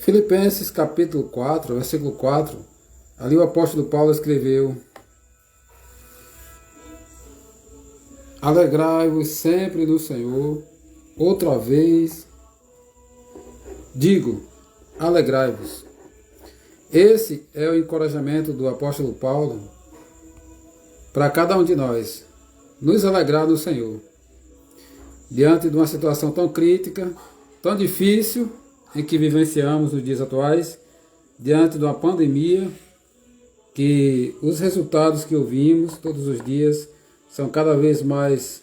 Filipenses capítulo 4, versículo 4, ali o apóstolo Paulo escreveu: Alegrai-vos sempre no Senhor. Outra vez digo, alegrai-vos. Esse é o encorajamento do apóstolo Paulo para cada um de nós, nos alegrar no Senhor. Diante de uma situação tão crítica, tão difícil, em que vivenciamos nos dias atuais, diante de uma pandemia, que os resultados que ouvimos todos os dias são cada vez mais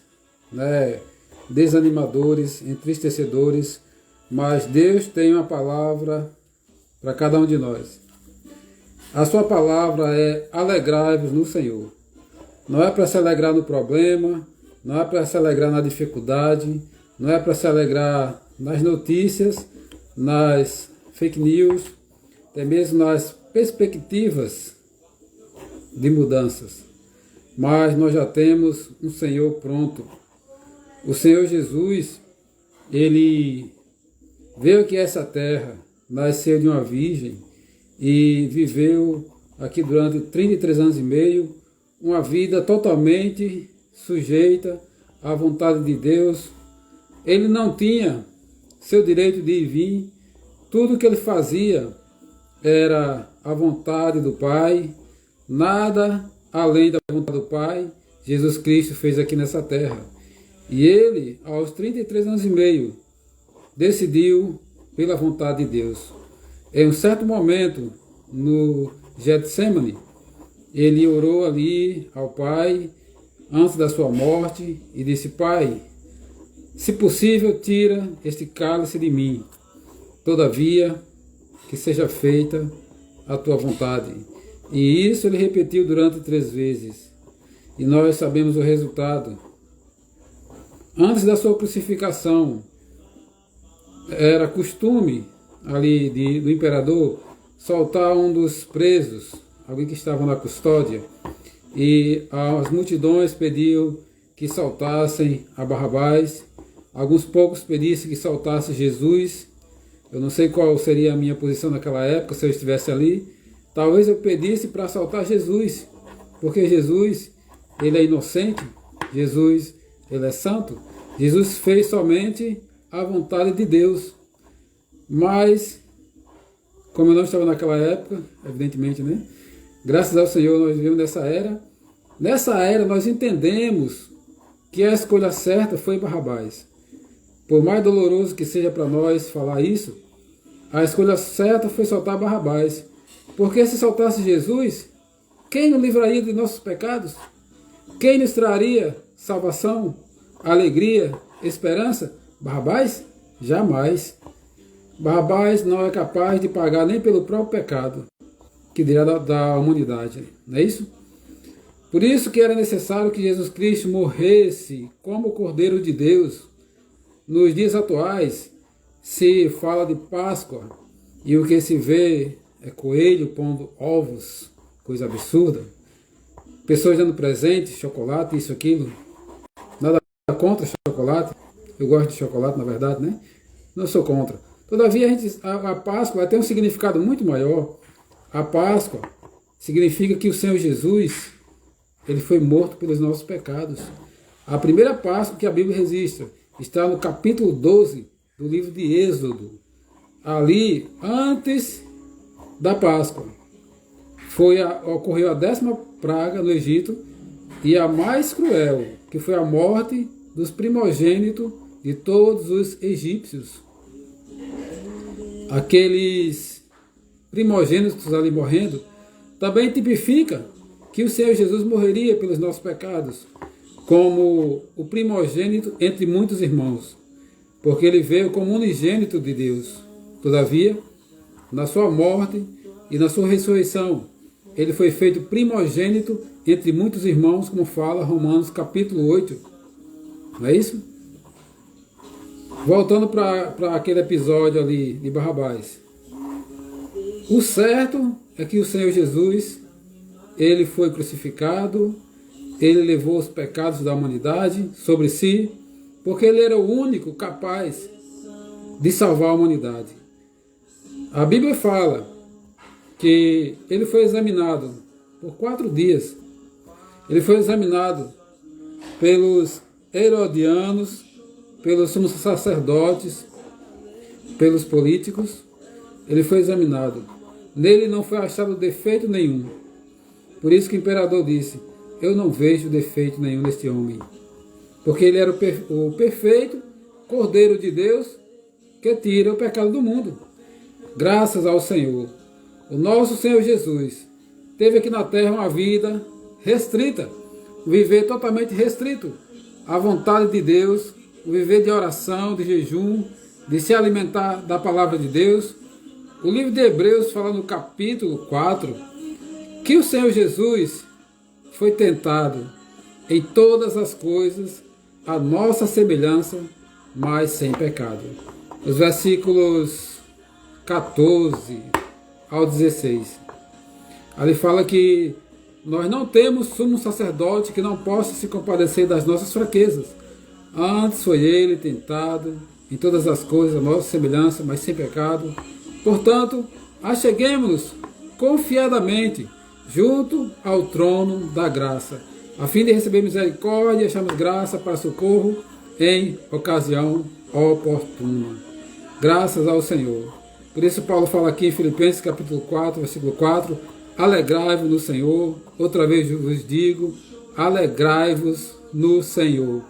desanimadores, entristecedores, mas Deus tem uma palavra para cada um de nós. A sua palavra é alegrai-vos no Senhor. Não é para se alegrar no problema, não é para se alegrar na dificuldade, não é para se alegrar nas notícias, nas fake news, até mesmo nas perspectivas de mudanças. Mas nós já temos um Senhor pronto. O Senhor Jesus, Ele veio aqui a essa terra, nasceu de uma virgem e viveu aqui durante 33 anos e meio, uma vida totalmente sujeita à vontade de Deus. Ele não tinha seu direito de ir e vir, tudo que ele fazia era a vontade do Pai, nada além da vontade do Pai, Jesus Cristo fez aqui nessa terra. E ele, aos 33 anos e meio, decidiu pela vontade de Deus. Em um certo momento, no Getsemane, ele orou ali ao Pai, antes da sua morte, e disse: Pai, se possível, tira este cálice de mim. Todavia, que seja feita a tua vontade. E isso ele repetiu durante 3 vezes. E nós sabemos o resultado. Antes da sua crucificação, era costume ali do imperador soltar um dos presos, alguém que estava na custódia, e as multidões pediam que soltassem a Barrabás. Alguns poucos pedissem que soltasse Jesus. Eu não sei qual seria a minha posição naquela época, se eu estivesse ali. Talvez eu pedisse para soltar Jesus, porque Jesus, ele é inocente, Jesus, ele é santo. Jesus fez somente a vontade de Deus. Mas, como eu não estava naquela época, evidentemente, né? Graças ao Senhor nós vivemos nessa era. Nessa era nós entendemos que a escolha certa foi Barrabás. Por mais doloroso que seja para nós falar isso, a escolha certa foi soltar Barrabás. Porque se soltasse Jesus, quem nos livraria de nossos pecados? Quem nos traria salvação, alegria, esperança? Barrabás? Jamais. Barrabás não é capaz de pagar nem pelo próprio pecado, que dirá da humanidade. Não é isso? Por isso que era necessário que Jesus Cristo morresse como o Cordeiro de Deus. Nos dias atuais, se fala de Páscoa, e o que se vê é coelho pondo ovos, coisa absurda. Pessoas dando presente, chocolate, isso, aquilo. Nada contra chocolate. Eu gosto de chocolate, na verdade, né? Não sou contra. Todavia, a Páscoa tem um significado muito maior. A Páscoa significa que o Senhor Jesus, ele foi morto pelos nossos pecados. A primeira Páscoa que a Bíblia registra está no capítulo 12 do livro de Êxodo. Ali, antes da Páscoa, ocorreu a 10ª praga no Egito, e a mais cruel, que foi a morte dos primogênitos de todos os egípcios. Aqueles primogênitos ali morrendo, também tipifica que o Senhor Jesus morreria pelos nossos pecados, como o primogênito entre muitos irmãos, porque ele veio como unigênito de Deus. Todavia, na sua morte e na sua ressurreição, ele foi feito primogênito entre muitos irmãos, como fala Romanos capítulo 8. Não é isso? Voltando para aquele episódio ali de Barrabás. O certo é que o Senhor Jesus, ele foi crucificado, ele levou os pecados da humanidade sobre si, porque ele era o único capaz de salvar a humanidade. A Bíblia fala que ele foi examinado por 4 dias. Ele foi examinado pelos herodianos, pelos sumos sacerdotes, pelos políticos. Ele foi examinado. Nele não foi achado defeito nenhum. Por isso que o imperador disse: eu não vejo defeito nenhum neste homem. Porque ele era o perfeito Cordeiro de Deus que tira o pecado do mundo. Graças ao Senhor. O nosso Senhor Jesus teve aqui na terra uma vida restrita, um viver totalmente restrito à vontade de Deus, o viver de oração, de jejum, de se alimentar da palavra de Deus. O livro de Hebreus fala no capítulo 4 que o Senhor Jesus foi tentado em todas as coisas, a nossa semelhança, mas sem pecado. Os versículos 14 ao 16. Ali fala que nós não temos sumo sacerdote que não possa se compadecer das nossas fraquezas. Antes foi ele tentado em todas as coisas, a nossa semelhança, mas sem pecado. Portanto, acheguemo-nos confiadamente junto ao trono da graça, a fim de receber misericórdia e acharmos graça para socorro em ocasião oportuna. Graças ao Senhor. Por isso Paulo fala aqui em Filipenses capítulo 4, versículo 4, alegrai-vos no Senhor. Outra vez vos digo, alegrai-vos no Senhor.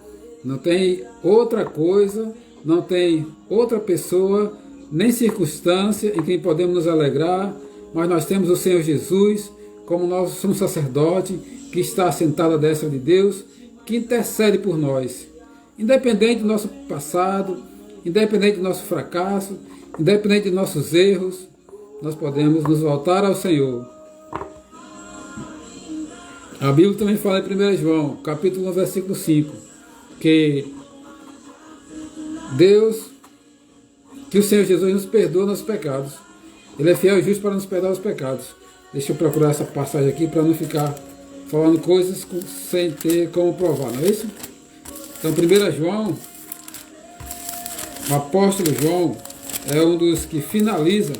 Não tem outra coisa, não tem outra pessoa, nem circunstância em quem podemos nos alegrar, mas nós temos o Senhor Jesus como nosso sumo sacerdote, que está sentado à destra de Deus, que intercede por nós. Independente do nosso passado, independente do nosso fracasso, independente de nossos erros, nós podemos nos voltar ao Senhor. A Bíblia também fala em 1 João, capítulo 1, versículo 5, que o Senhor Jesus nos perdoa nossos pecados. Ele é fiel e justo para nos perdoar os pecados. Deixa eu procurar essa passagem aqui para não ficar falando coisas sem ter como provar, não é isso? Então, 1 João, o apóstolo João é um dos que finaliza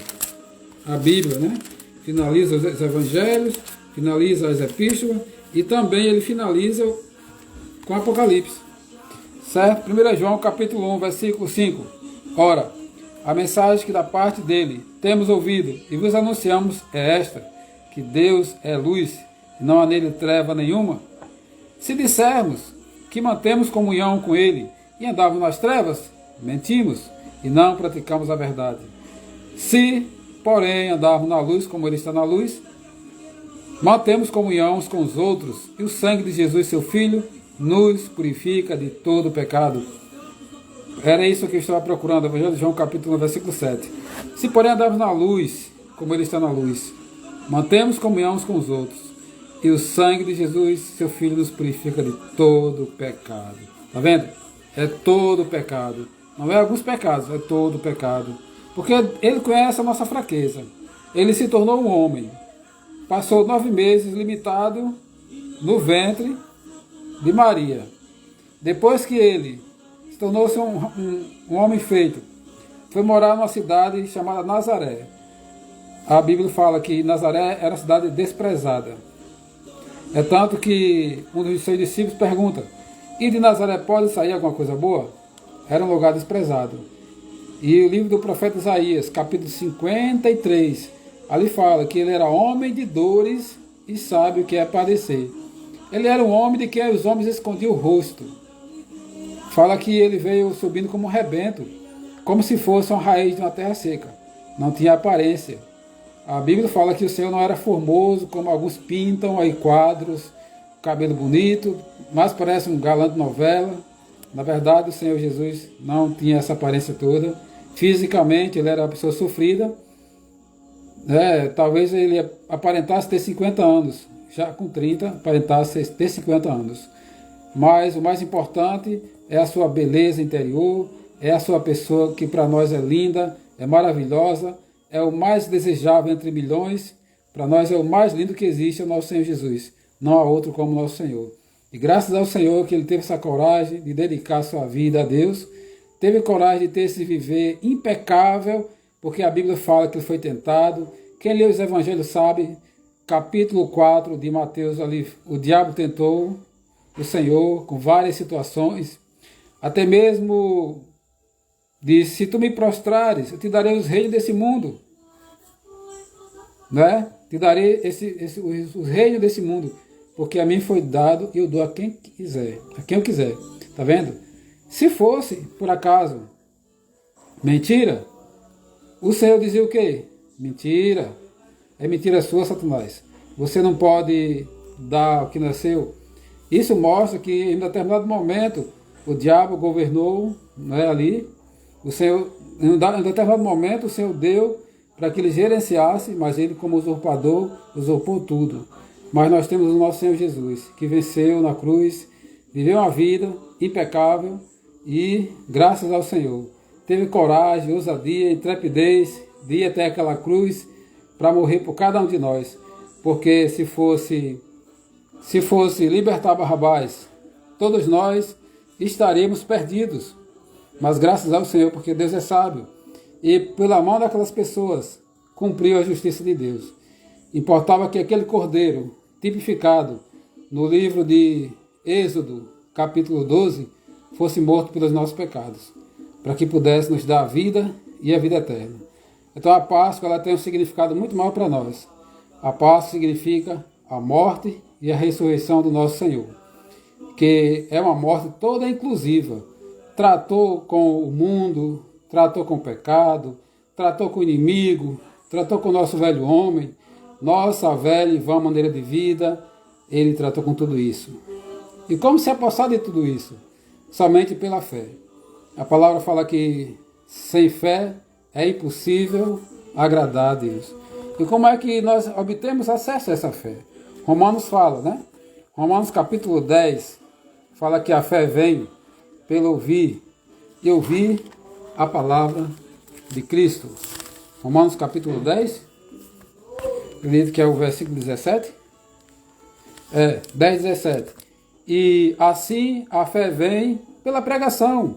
a Bíblia, né? Finaliza os evangelhos, finaliza as epístolas e também ele finaliza com Apocalipse. Certo? 1 João capítulo 1, versículo 5. Ora, a mensagem que da parte dele temos ouvido e vos anunciamos é esta, que Deus é luz e não há nele treva nenhuma. Se dissermos que mantemos comunhão com ele e andamos nas trevas, mentimos e não praticamos a verdade. Se, porém, andarmos na luz como ele está na luz, mantemos comunhão uns com os outros e o sangue de Jesus, seu Filho, nos purifica de todo pecado. Era isso que eu estava procurando, Evangelho de João capítulo 1, versículo 7. Se, porém, andarmos na luz como ele está na luz, mantemos comunhão uns com os outros e o sangue de Jesus, seu Filho, nos purifica de todo pecado. Está vendo? É todo pecado. Não é alguns pecados, é todo pecado. Porque ele conhece a nossa fraqueza. Ele se tornou um homem. Passou 9 meses limitado no ventre de Maria. Depois que ele se tornou-se um homem feito, foi morar numa cidade chamada Nazaré. A Bíblia fala que Nazaré era uma cidade desprezada. É tanto que um dos seus discípulos pergunta: e de Nazaré pode sair alguma coisa boa? Era um lugar desprezado. E o livro do profeta Isaías, capítulo 53, ali fala que ele era homem de dores e sabe o que é padecer. Ele era um homem de quem os homens escondiam o rosto. Fala que ele veio subindo como um rebento, como se fosse uma raiz de uma terra seca. Não tinha aparência. A Bíblia fala que o Senhor não era formoso, como alguns pintam aí quadros, cabelo bonito, mas parece um galã de novela. Na verdade, o Senhor Jesus não tinha essa aparência toda. Fisicamente, ele era uma pessoa sofrida. Talvez ele aparentasse ter 50 anos. Já com 30, aparentasse ter 50 anos. Mas o mais importante é a sua beleza interior, é a sua pessoa que para nós é linda, é maravilhosa, é o mais desejável entre milhões. Para nós é o mais lindo que existe, é o nosso Senhor Jesus. Não há outro como o nosso Senhor. E graças ao Senhor que ele teve essa coragem de dedicar sua vida a Deus, teve coragem de ter esse viver impecável, porque a Bíblia fala que ele foi tentado. Quem lê os evangelhos sabe, capítulo 4 de Mateus ali, o diabo tentou o Senhor com várias situações, até mesmo disse, se tu me prostrares, eu te darei os reinos desse mundo, né? Te darei os reinos desse mundo, porque a mim foi dado e eu dou a quem quiser, a quem eu quiser. Tá vendo? Se fosse, por acaso, mentira, o Senhor dizia o quê? Mentira. É mentira sua, Satanás. Você não pode dar o que nasceu. Isso mostra que em determinado momento o diabo governou, né, ali. O Senhor, em determinado momento o Senhor deu para que ele gerenciasse, mas ele, como usurpador, usurpou tudo. Mas nós temos o nosso Senhor Jesus, que venceu na cruz, viveu uma vida impecável e, graças ao Senhor, teve coragem, ousadia, intrepidez de ir até aquela cruz para morrer por cada um de nós. Porque se fosse libertar Barrabás, todos nós estaríamos perdidos. Mas graças ao Senhor, porque Deus é sábio, e pela mão daquelas pessoas cumpriu a justiça de Deus. Importava que aquele cordeiro, tipificado no livro de Êxodo, capítulo 12, fosse morto pelos nossos pecados, para que pudesse nos dar a vida e a vida eterna. Então a Páscoa ela tem um significado muito maior para nós. A Páscoa significa a morte e a ressurreição do nosso Senhor, que é uma morte toda inclusiva. Tratou com o mundo, tratou com o pecado, tratou com o inimigo, tratou com o nosso velho homem, nossa velha e vã maneira de vida. Ele tratou com tudo isso. E como se apossar de tudo isso? Somente pela fé. A palavra fala que sem fé é impossível agradar a Deus. E como é que nós obtemos acesso a essa fé? Romanos fala, né? Romanos capítulo 10 fala que a fé vem pelo ouvir e ouvir a palavra de Cristo. Romanos capítulo 10, acredito que é o versículo 17. 10, 17. E assim a fé vem pela pregação,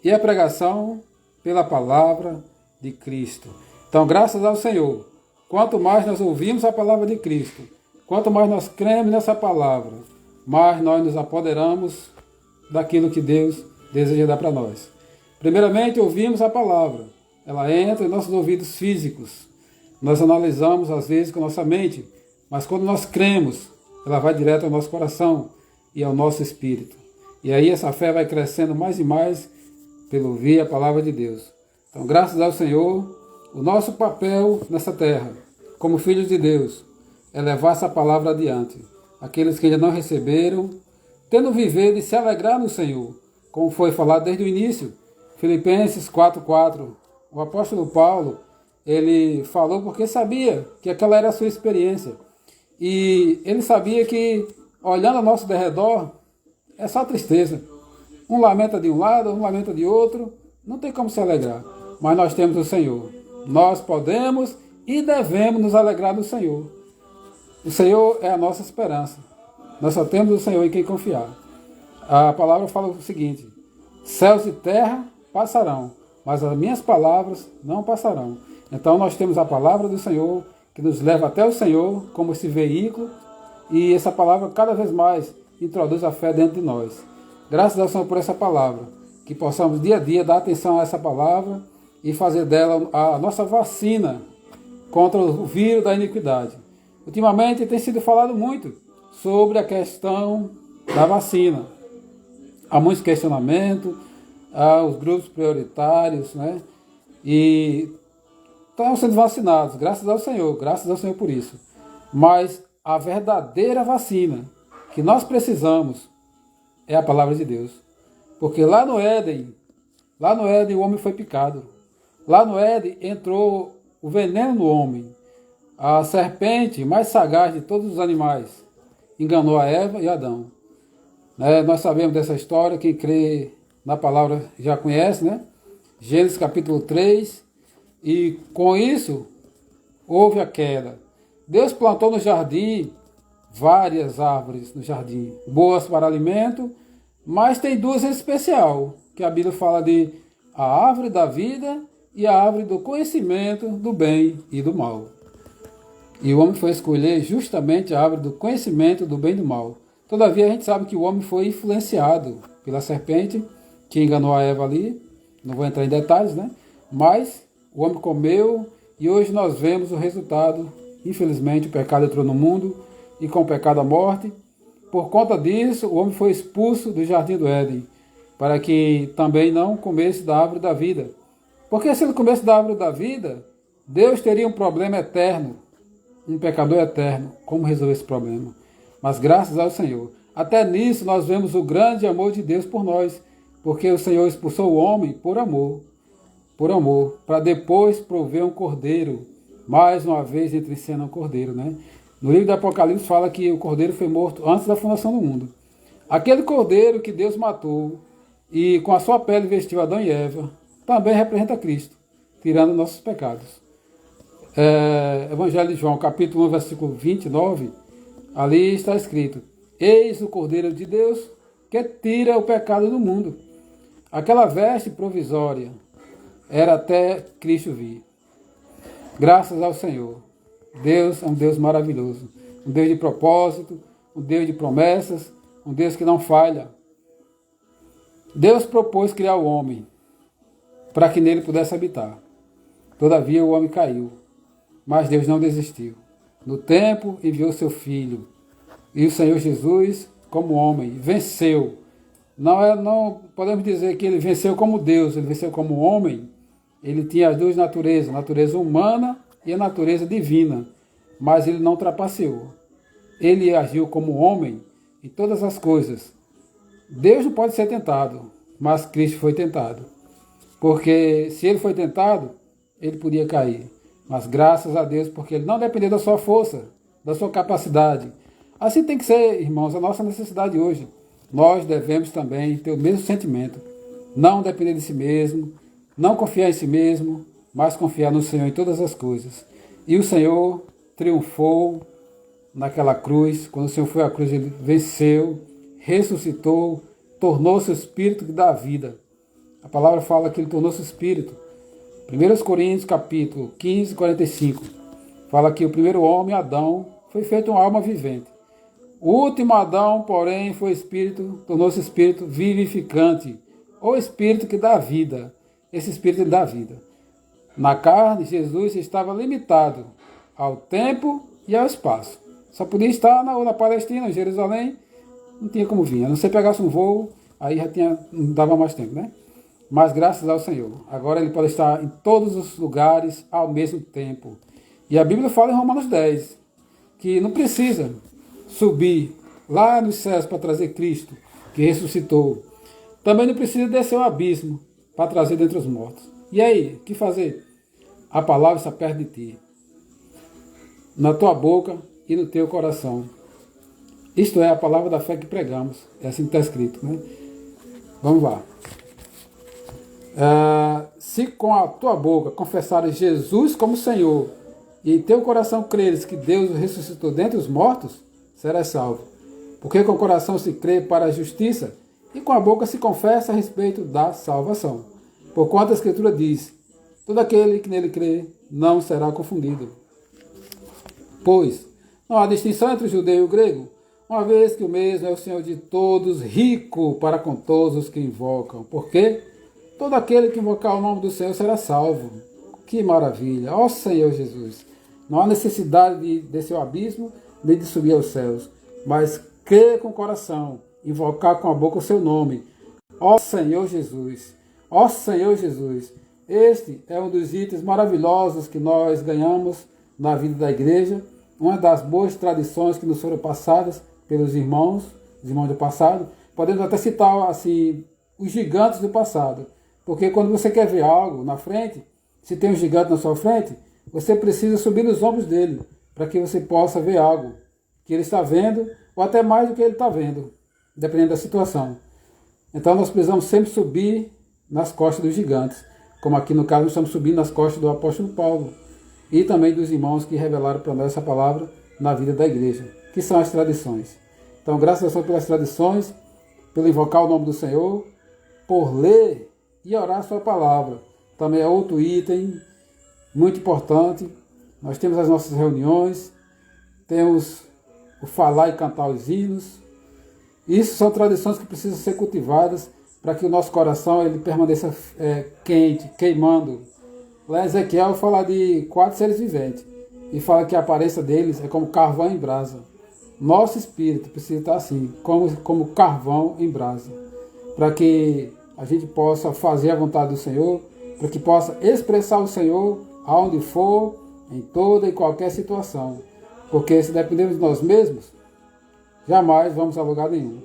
e a pregação pela palavra de Cristo. Então, graças ao Senhor, quanto mais nós ouvimos a palavra de Cristo, quanto mais nós cremos nessa palavra, mais nós nos apoderamos daquilo que Deus deseja dar para nós. Primeiramente, ouvimos a palavra. Ela entra em nossos ouvidos físicos. Nós analisamos, às vezes, com a nossa mente, mas quando nós cremos, ela vai direto ao nosso coração e ao nosso espírito. E aí essa fé vai crescendo mais e mais pelo ouvir a palavra de Deus. Então, graças ao Senhor, o nosso papel nessa terra, como filhos de Deus, é levar essa palavra adiante. Aqueles que ainda não receberam, tendo viver e se alegrar no Senhor, como foi falado desde o início, Filipenses 4:4. O apóstolo Paulo, ele falou porque sabia que aquela era a sua experiência. E ele sabia que, olhando ao nosso derredor, é só tristeza. Um lamenta de um lado, um lamenta de outro, não tem como se alegrar. Mas nós temos o Senhor. Nós podemos e devemos nos alegrar no Senhor. O Senhor é a nossa esperança. Nós só temos o Senhor em quem confiar. A palavra fala o seguinte: céus e terra passarão, mas as minhas palavras não passarão. Então nós temos a palavra do Senhor, que nos leva até o Senhor como esse veículo, e essa palavra cada vez mais introduz a fé dentro de nós. Graças ao Senhor por essa palavra, que possamos dia a dia dar atenção a essa palavra e fazer dela a nossa vacina contra o vírus da iniquidade. Ultimamente tem sido falado muito sobre a questão da vacina. Há muitos questionamentos, há os grupos prioritários, né? E estão sendo vacinados, graças ao Senhor por isso. Mas a verdadeira vacina que nós precisamos é a palavra de Deus. Porque lá no Éden o homem foi picado. Lá no Éden entrou o veneno no homem. A serpente mais sagaz de todos os animais enganou a Eva e Adão. Nós sabemos dessa história, quem crê na palavra já conhece, né? Gênesis capítulo 3. E com isso houve a queda. Deus plantou no jardim várias árvores no jardim, boas para alimento, mas tem duas em especial, que a Bíblia fala de a árvore da vida e a árvore do conhecimento do bem e do mal. E o homem foi escolher justamente a árvore do conhecimento do bem e do mal. Todavia, a gente sabe que o homem foi influenciado pela serpente, que enganou a Eva ali. Não vou entrar em detalhes, né? Mas o homem comeu e hoje nós vemos o resultado. Infelizmente, o pecado entrou no mundo e com o pecado a morte. Por conta disso, o homem foi expulso do jardim do Éden, para que também não comesse da árvore da vida. Porque se ele comesse da árvore da vida, Deus teria um problema eterno, um pecador eterno. Como resolver esse problema? Mas graças ao Senhor. Até nisso nós vemos o grande amor de Deus por nós, porque o Senhor expulsou o homem por amor, para depois prover um cordeiro, mais uma vez entra em cena um cordeiro, né? No livro do Apocalipse fala que o cordeiro foi morto antes da fundação do mundo. Aquele cordeiro que Deus matou e com a sua pele vestiu Adão e Eva, também representa Cristo, tirando nossos pecados. Evangelho de João, capítulo 1, versículo 29, ali está escrito: Eis o Cordeiro de Deus que tira o pecado do mundo. Aquela veste provisória era até Cristo vir. Graças ao Senhor. Deus é um Deus maravilhoso, um Deus de propósito, um Deus de promessas, um Deus que não falha. Deus propôs criar o homem para que nele pudesse habitar. Todavia o homem caiu, mas Deus não desistiu. No tempo enviou seu Filho, e o Senhor Jesus, como homem, venceu. Não podemos dizer que ele venceu como Deus, ele venceu como homem. Ele tinha as duas naturezas, a natureza humana e a natureza divina, mas ele não trapaceou. Ele agiu como homem em todas as coisas. Deus não pode ser tentado, mas Cristo foi tentado. Porque se ele foi tentado, ele podia cair. Mas graças a Deus, porque ele não dependeu da sua força, da sua capacidade. Assim tem que ser, irmãos, a nossa necessidade hoje. Nós devemos também ter o mesmo sentimento. Não depender de si mesmo, não confiar em si mesmo, mas confiar no Senhor em todas as coisas. E o Senhor triunfou naquela cruz. Quando o Senhor foi à cruz, ele venceu, ressuscitou, tornou-se o Espírito que dá vida. A palavra fala que ele tornou-se o Espírito. 1 Coríntios, capítulo 15, 45, fala que o primeiro homem, Adão, foi feito uma alma vivente. O último Adão, porém, foi Espírito, tornou-se Espírito vivificante, ou Espírito que dá vida. Esse Espírito dá vida. Na carne, Jesus estava limitado ao tempo e ao espaço. Só podia estar na Palestina, em Jerusalém, não tinha como vir. A não ser pegasse um voo, aí não dava mais tempo, né? Mas graças ao Senhor, agora ele pode estar em todos os lugares ao mesmo tempo. E a Bíblia fala em Romanos 10, que não precisa subir lá nos céus para trazer Cristo, que ressuscitou. Também não precisa descer ao abismo para trazer dentre os mortos. E aí, o que fazer? A palavra está perto de ti, na tua boca e no teu coração. Isto é a palavra da fé que pregamos. É assim que está escrito, né? Vamos lá. Se com a tua boca confessares Jesus como Senhor e em teu coração creres que Deus o ressuscitou dentre os mortos, serás salvo. Porque com o coração se crê para a justiça e com a boca se confessa a respeito da salvação. Porquanto a Escritura diz: todo aquele que nele crê não será confundido. Pois não há distinção entre o judeu e o grego, uma vez que o mesmo é o Senhor de todos, rico para com todos os que invocam. Porque todo aquele que invocar o nome do Senhor será salvo. Que maravilha! Ó Senhor Jesus! Não há necessidade de descer ao abismo, nem de subir aos céus, mas crer com o coração, invocar com a boca o seu nome. Ó Senhor Jesus! Ó Senhor Jesus! Este é um dos itens maravilhosos que nós ganhamos na vida da igreja, uma das boas tradições que nos foram passadas pelos irmãos do passado. Podemos até citar assim os gigantes do passado, porque quando você quer ver algo na frente, se tem um gigante na sua frente, você precisa subir nos ombros dele, para que você possa ver algo que ele está vendo, ou até mais do que ele está vendo, dependendo da situação. Então nós precisamos sempre subir nas costas dos gigantes, como aqui no caso nós estamos subindo nas costas do apóstolo Paulo, e também dos irmãos que revelaram para nós essa palavra na vida da igreja, que são as tradições. Então graças a Deus pelas tradições, pelo invocar o nome do Senhor, por ler e orar a sua palavra, também é outro item muito importante. Nós temos as nossas reuniões, temos o falar e cantar os hinos. Isso são tradições que precisam ser cultivadas para que o nosso coração ele permaneça quente, queimando. Lá em Ezequiel fala de 4 seres viventes e fala que a aparência deles é como carvão em brasa. Nosso espírito precisa estar assim, como carvão em brasa, para que a gente possa fazer a vontade do Senhor, para que possa expressar o Senhor aonde for, em toda e qualquer situação. Porque se dependemos de nós mesmos, jamais vamos a lugar nenhum.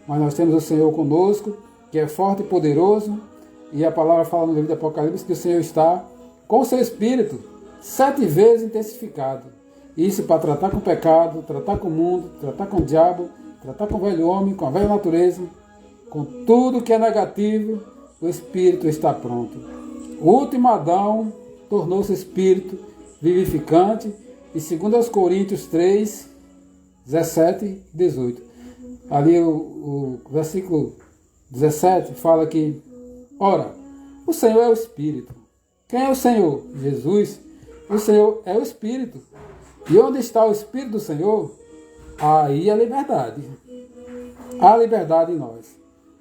Mas nós temos o Senhor conosco, que é forte e poderoso, e a palavra fala no livro de Apocalipse que o Senhor está com o seu espírito 7 vezes intensificado. Isso para tratar com o pecado, tratar com o mundo, tratar com o diabo, tratar com o velho homem, com a velha natureza, com tudo que é negativo, o espírito está pronto. O último Adão tornou-se espírito vivificante, e segundo aos Coríntios 3, 17 e 18. Ali o versículo 17 fala que, ora, o Senhor é o Espírito. Quem é o Senhor? Jesus. O Senhor é o Espírito. E onde está o Espírito do Senhor? Aí a liberdade. Há liberdade em nós.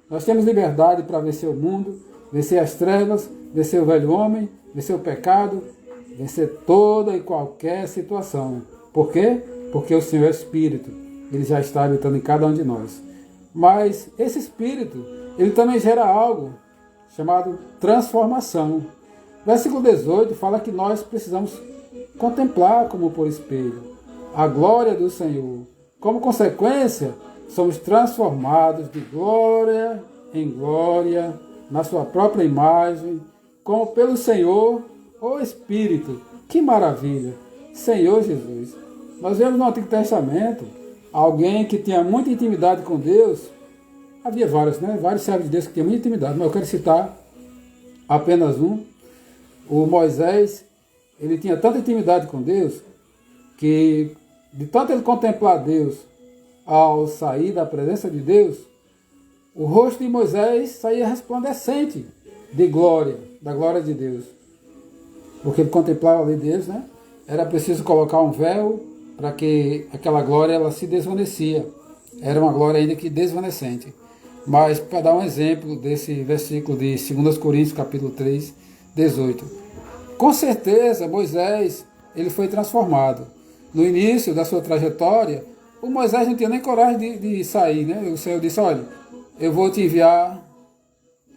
Nós temos liberdade para vencer o mundo, vencer as trevas, vencer o velho homem, vencer o pecado, vencer toda e qualquer situação. Por quê? Porque o Senhor é Espírito. Ele já está habitando em cada um de nós. Mas esse Espírito, ele também gera algo chamado transformação. Versículo 18 fala que nós precisamos contemplar como por espelho a glória do Senhor. Como consequência, somos transformados de glória em glória, na sua própria imagem, como pelo Senhor, o Espírito. Que maravilha! Senhor Jesus. Nós vemos no Antigo Testamento alguém que tinha muita intimidade com Deus. Havia vários, né? Vários servos de Deus que tinham muita intimidade, mas eu quero citar apenas um. O Moisés, ele tinha tanta intimidade com Deus, que de tanto ele contemplar Deus, ao sair da presença de Deus, o rosto de Moisés saía resplandecente de glória, da glória de Deus. Porque ele contemplava ali Deus, né? Era preciso colocar um véu para que aquela glória ela se desvanecia. Era uma glória ainda que desvanecente. Mas, para dar um exemplo desse versículo de 2 Coríntios, capítulo 3, 18. Com certeza, Moisés ele foi transformado. No início da sua trajetória, o Moisés não tinha nem coragem de sair, né? O Senhor disse, olha, eu vou te enviar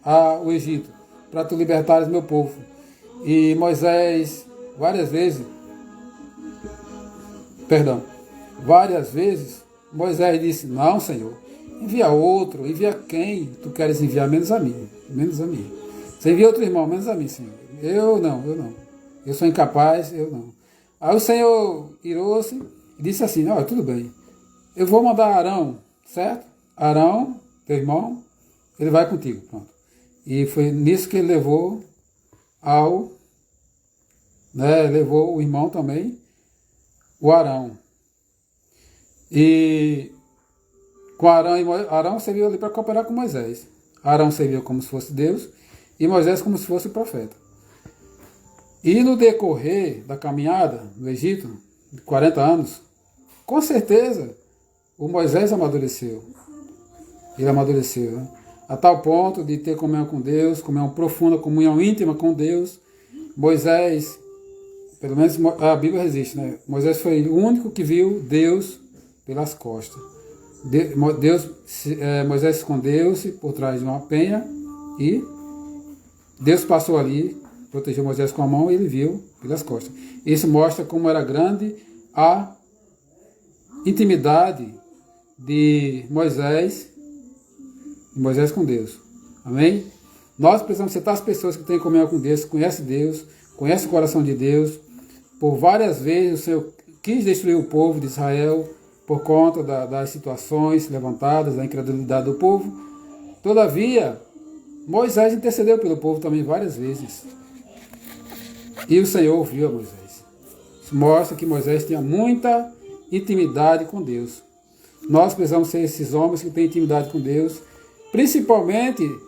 ao Egito para tu libertares meu povo. E Moisés, várias vezes, Moisés disse, não, Senhor, envia outro, envia quem tu queres enviar, menos a mim. Você envia outro irmão, menos a mim, Senhor. Eu não. Eu sou incapaz, eu não. Aí o Senhor irou-se e disse assim, olha, tudo bem, eu vou mandar Arão, certo? Arão, teu irmão, ele vai contigo, pronto. E foi nisso que ele levou levou o irmão também, o Arão. E com Arão serviu ali para cooperar com Moisés. Arão serviu como se fosse Deus e Moisés como se fosse o profeta. E no decorrer da caminhada no Egito, de 40 anos, com certeza o Moisés amadureceu. Ele amadureceu, né? A tal ponto de ter comunhão com Deus, comunhão profunda, comunhão íntima com Deus. Moisés, pelo menos a Bíblia resiste, né? Moisés foi o único que viu Deus pelas costas. Moisés escondeu-se por trás de uma penha e Deus passou ali, protegeu Moisés com a mão e ele viu pelas costas. Isso mostra como era grande a intimidade de Moisés com Deus. Amém? Nós precisamos ser as pessoas que têm comunhão com Deus, conhecem Deus, conhecem o coração de Deus. Por várias vezes o Senhor quis destruir o povo de Israel por conta das situações levantadas, da incredulidade do povo. Todavia, Moisés intercedeu pelo povo também várias vezes. E o Senhor ouviu a Moisés. Isso mostra que Moisés tinha muita intimidade com Deus. Nós precisamos ser esses homens que têm intimidade com Deus, principalmente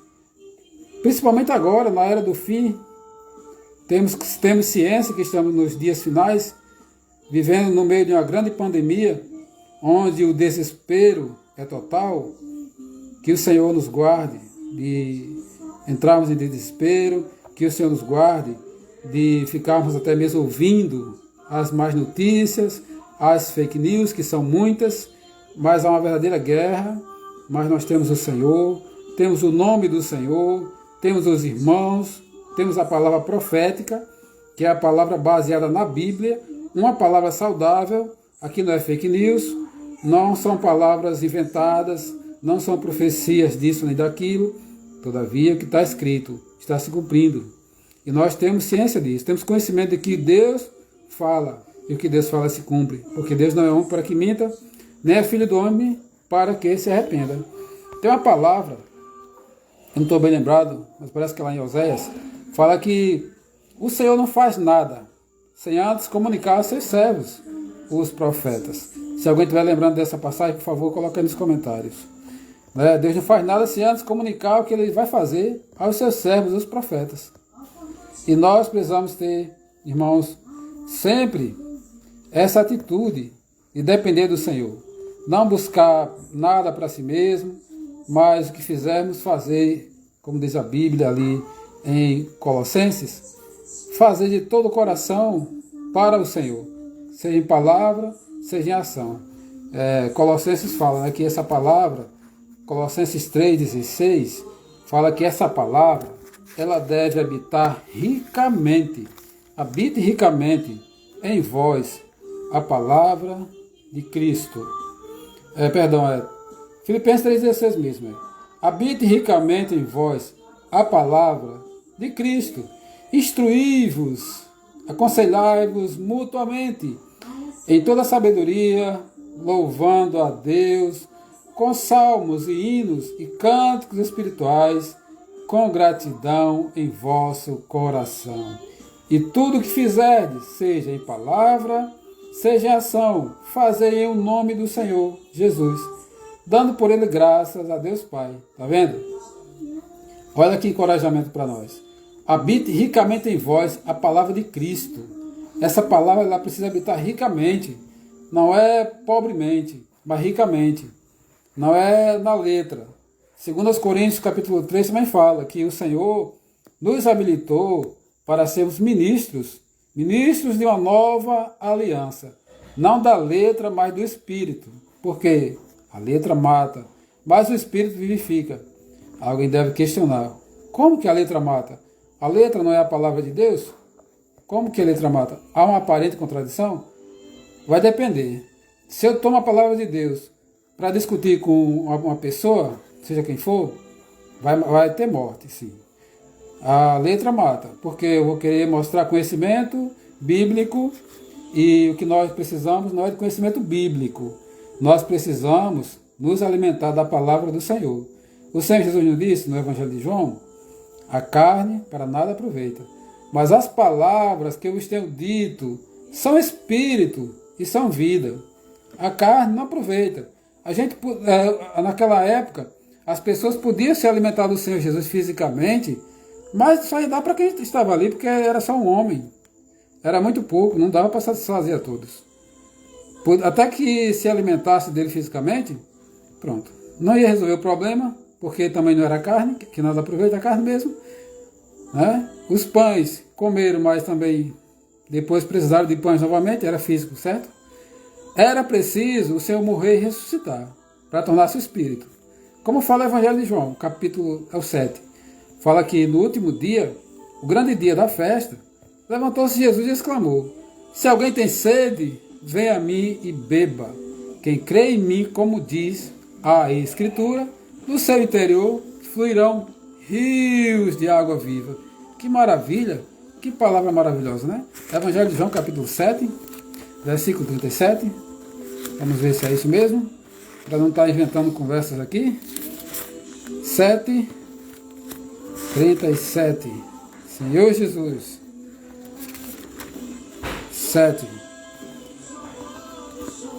agora, na era do fim, Temos ciência que estamos nos dias finais, vivendo no meio de uma grande pandemia, onde o desespero é total. Que o Senhor nos guarde de entrarmos em desespero, que o Senhor nos guarde de ficarmos até mesmo ouvindo as más notícias, as fake news, que são muitas, mas há uma verdadeira guerra. Mas nós temos o Senhor, temos o nome do Senhor, temos os irmãos, temos a palavra profética, que é a palavra baseada na Bíblia, uma palavra saudável. Aqui não é fake news, não são palavras inventadas, não são profecias disso nem daquilo. Todavia, o que está escrito está se cumprindo. E nós temos ciência disso, temos conhecimento de que Deus fala, e o que Deus fala se cumpre. Porque Deus não é homem para que minta, nem é filho do homem para que se arrependa. Tem uma palavra, eu não estou bem lembrado, mas parece que lá em Oséias, fala que o Senhor não faz nada sem antes comunicar aos seus servos, os profetas. Se alguém estiver lembrando dessa passagem, por favor, coloque aí nos comentários. Deus não faz nada sem antes comunicar o que Ele vai fazer aos seus servos, os profetas. E nós precisamos ter, irmãos, sempre essa atitude de depender do Senhor. Não buscar nada para si mesmo, mas o que fizermos fazer, como diz a Bíblia ali em Colossenses, fazer de todo o coração para o Senhor, seja em palavra, seja em ação. Colossenses fala, que essa palavra, Colossenses 3,16, fala que essa palavra, ela deve habitar ricamente, habite ricamente em vós a palavra de Cristo. Filipenses 3,16 mesmo. Habite ricamente em vós a palavra de Cristo. Instruí-vos, aconselhai-vos mutuamente em toda sabedoria, louvando a Deus com salmos e hinos e cânticos espirituais, com gratidão em vosso coração. E tudo o que fizerdes, seja em palavra, seja em ação, fazei em nome do Senhor Jesus, dando por Ele graças a Deus Pai. Está vendo? Olha que encorajamento para nós. Habite ricamente em vós a palavra de Cristo. Essa palavra ela precisa habitar ricamente. Não é pobremente, mas ricamente. Não é na letra. Segundo aos Coríntios, capítulo 3, também fala que o Senhor nos habilitou para sermos ministros de uma nova aliança. Não da letra, mas do Espírito. Porque a letra mata, mas o Espírito vivifica. Alguém deve questionar. Como que a letra mata? A letra não é a palavra de Deus? Como que a letra mata? Há uma aparente contradição? Vai depender. Se eu tomo a palavra de Deus para discutir com uma pessoa, seja quem for, vai ter morte, sim. A letra mata, porque eu vou querer mostrar conhecimento bíblico e o que nós precisamos não é de conhecimento bíblico. Nós precisamos nos alimentar da palavra do Senhor. O Senhor Jesus nos disse no Evangelho de João, a carne para nada aproveita, mas as palavras que eu vos tenho dito são espírito e são vida. A carne não aproveita. Naquela época, as pessoas podiam se alimentar do Senhor Jesus fisicamente, mas só ia dar para quem estava ali, porque era só um homem. Era muito pouco, não dava para satisfazer a todos. Até que se alimentasse dele fisicamente, pronto. Não ia resolver o problema, porque também não era carne, que nada aproveita a carne mesmo. Né? Os pães comeram, mas também depois precisaram de pães novamente, era físico, certo? Era preciso o Senhor morrer e ressuscitar, para tornar-se espírito. Como fala o Evangelho de João, capítulo 7. Fala que no último dia, o grande dia da festa, levantou-se Jesus e exclamou: se alguém tem sede, venha a mim e beba. Quem crê em mim, como diz a Escritura, do seu interior fluirão rios de água viva. Que maravilha, que palavra maravilhosa, né? Evangelho de João, capítulo 7, versículo 37. Vamos ver se é isso mesmo, para não estar inventando conversas aqui. 7, 37. Senhor Jesus. 7.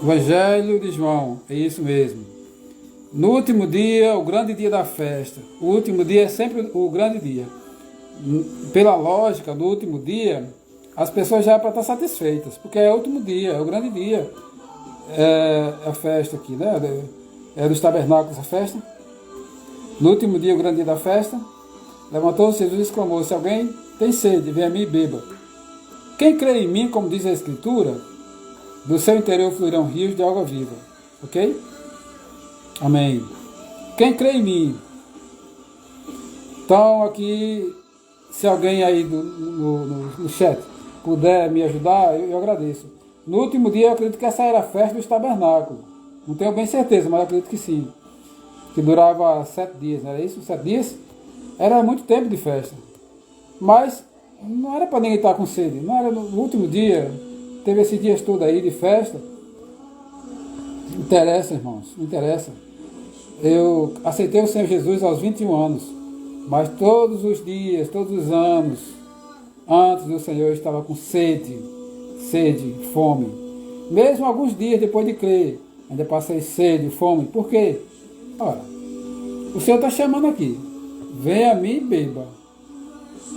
Evangelho de João, é isso mesmo. No último dia, o grande dia da festa. O último dia é sempre o grande dia. pela lógica, no último dia, as pessoas já é para estar satisfeitas, porque é o último dia, é o grande dia. É a festa aqui, né? É dos tabernáculos a festa. No último dia, o grande dia da festa, levantou-se Jesus e exclamou: se alguém tem sede, venha a mim e beba. Quem crê em mim, como diz a Escritura, do seu interior fluirão rios de água viva. Ok? Amém. Quem crê em mim. Então, aqui, se alguém aí no chat puder me ajudar, eu agradeço. No último dia, eu acredito que essa era a festa dos tabernáculos. Não tenho bem certeza, mas eu acredito que sim. Que durava 7 dias, não era isso? 7 dias? Era muito tempo de festa. Mas não era para ninguém estar com sede. Não era no último dia. Teve esses dias todos aí de festa. Não interessa, irmãos. Não interessa. Eu aceitei o Senhor Jesus aos 21 anos. Mas todos os dias, todos os anos, antes do Senhor, eu estava com sede, fome. Mesmo alguns dias depois de crer, ainda passei sede, fome. Por quê? Ora, o Senhor está chamando aqui. Venha a mim e beba.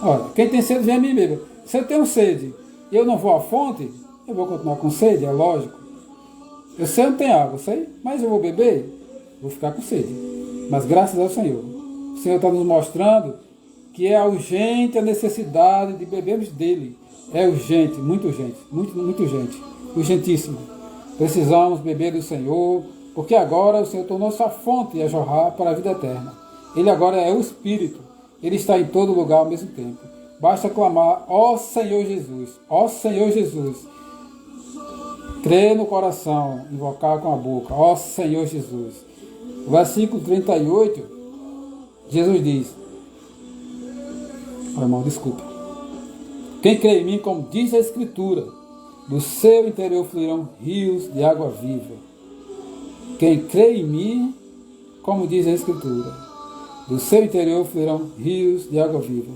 Ora, quem tem sede, venha a mim e beba. Se eu tenho sede e eu não vou à fonte, eu vou continuar com sede, é lógico. Eu sei que não tem água, sei, mas eu vou beber, vou ficar com sede. Mas graças ao Senhor. O Senhor está nos mostrando que é urgente a necessidade de bebermos dele. É urgente, muito urgente, muito urgente, urgentíssimo. Precisamos beber do Senhor, porque agora o Senhor tornou-se a fonte a jorrar para a vida eterna. Ele agora é o Espírito, ele está em todo lugar ao mesmo tempo. Basta clamar: ó Senhor Jesus, ó Senhor Jesus. Crer no coração, invocar com a boca: ó Senhor Jesus. O versículo 38, Jesus diz: oh, irmão, desculpa. Quem crê em mim, como diz a Escritura, do seu interior fluirão rios de água viva. Quem crê em mim, como diz a Escritura, do seu interior fluirão rios de água viva.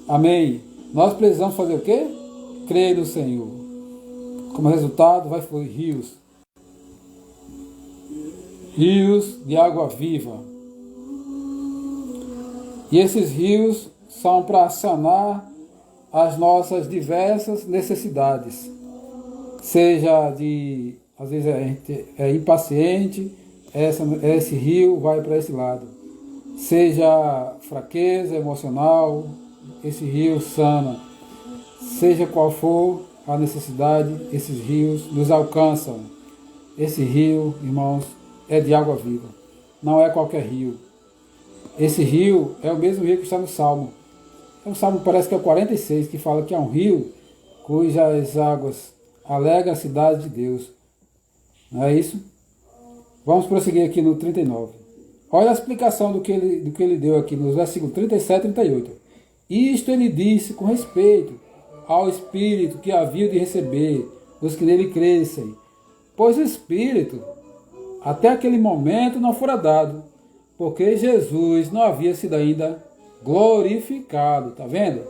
Amém. Nós precisamos fazer o quê? Crer no Senhor. Como resultado, vai fluir rios. Rios de água viva. E esses rios são para acionar as nossas diversas necessidades. Seja de, às vezes a gente é impaciente, esse rio vai para esse lado. Seja fraqueza emocional, esse rio sana. Seja qual for a necessidade, esses rios nos alcançam. Esse rio, irmãos, é de água viva. Não é qualquer rio. Esse rio é o mesmo rio que está no Salmo. O Salmo parece que é o 46, que fala que é um rio cujas águas alegram a cidade de Deus. Não é isso? Vamos prosseguir aqui no 39. Olha a explicação do que ele deu aqui nos versículos 37 e 38. Isto ele disse com respeito ao Espírito que havia de receber os que nele crescem, pois o Espírito até aquele momento não fora dado, porque Jesus não havia sido ainda glorificado, tá vendo?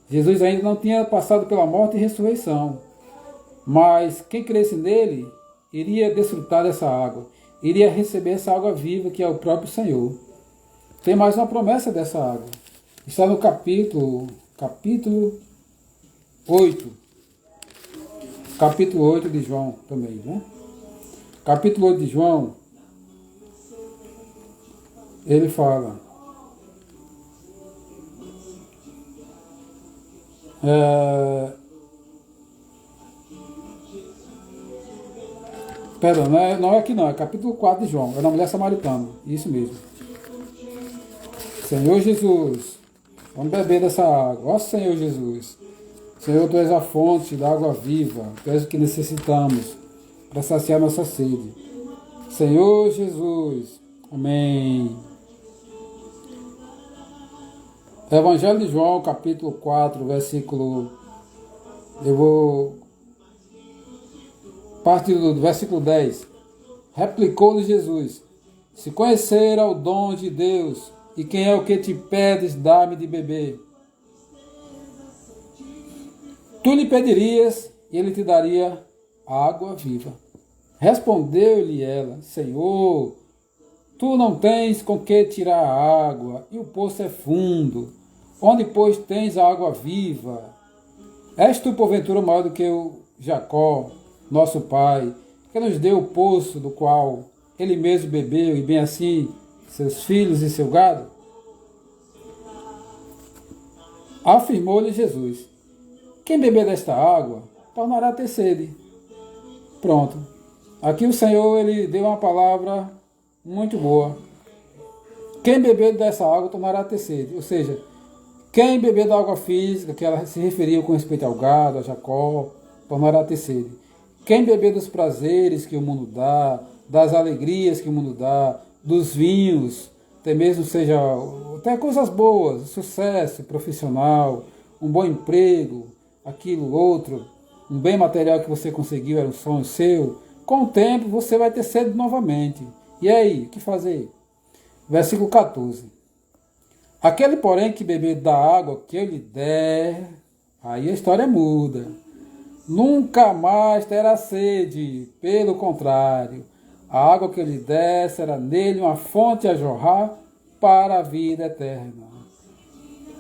Jesus ainda não tinha passado pela morte e ressurreição, mas quem cresce nele iria desfrutar dessa água, iria receber essa água viva que é o próprio Senhor. Tem mais uma promessa dessa água, está no capítulo 8, capítulo 8 de João também, né? Capítulo 8 de João, ele fala, perdão, não é aqui não, é capítulo 4 de João, é na mulher samaritana, isso mesmo. Senhor Jesus, vamos beber dessa água, ó Senhor Jesus. Senhor, Tu és a fonte da água viva, Tu és o que necessitamos para saciar nossa sede. Senhor Jesus, amém. Evangelho de João, capítulo 4, versículo... Eu vou partir do versículo 10. Replicou-lhe Jesus: se conhecer o dom de Deus, e quem é o que te pedes, dá-me de beber. Tu lhe pedirias, e ele te daria água viva. Respondeu-lhe ela: Senhor, tu não tens com que tirar a água, e o poço é fundo. onde, pois, tens a água viva. És tu, porventura, maior do que o Jacó, nosso pai, que nos deu o poço do qual ele mesmo bebeu, e bem assim seus filhos e seu gado? Afirmou-lhe Jesus: quem beber desta água tornará a ter sede. Pronto. Aqui o Senhor ele deu uma palavra muito boa. Quem beber dessa água tornará a ter sede. Ou seja, quem beber da água física, que ela se referiu com respeito ao gado, a Jacó, tornará a ter sede. Quem beber dos prazeres que o mundo dá, das alegrias que o mundo dá, dos vinhos, até mesmo seja até coisas boas, sucesso profissional, um bom emprego, aquilo, outro, um bem material que você conseguiu, era um sonho seu, com o tempo você vai ter sede novamente. E aí, o que fazer? Versículo 14. Aquele, porém, que beber da água que eu lhe der, aí a história muda. Nunca mais terá sede, pelo contrário, a água que eu lhe der será nele uma fonte a jorrar para a vida eterna.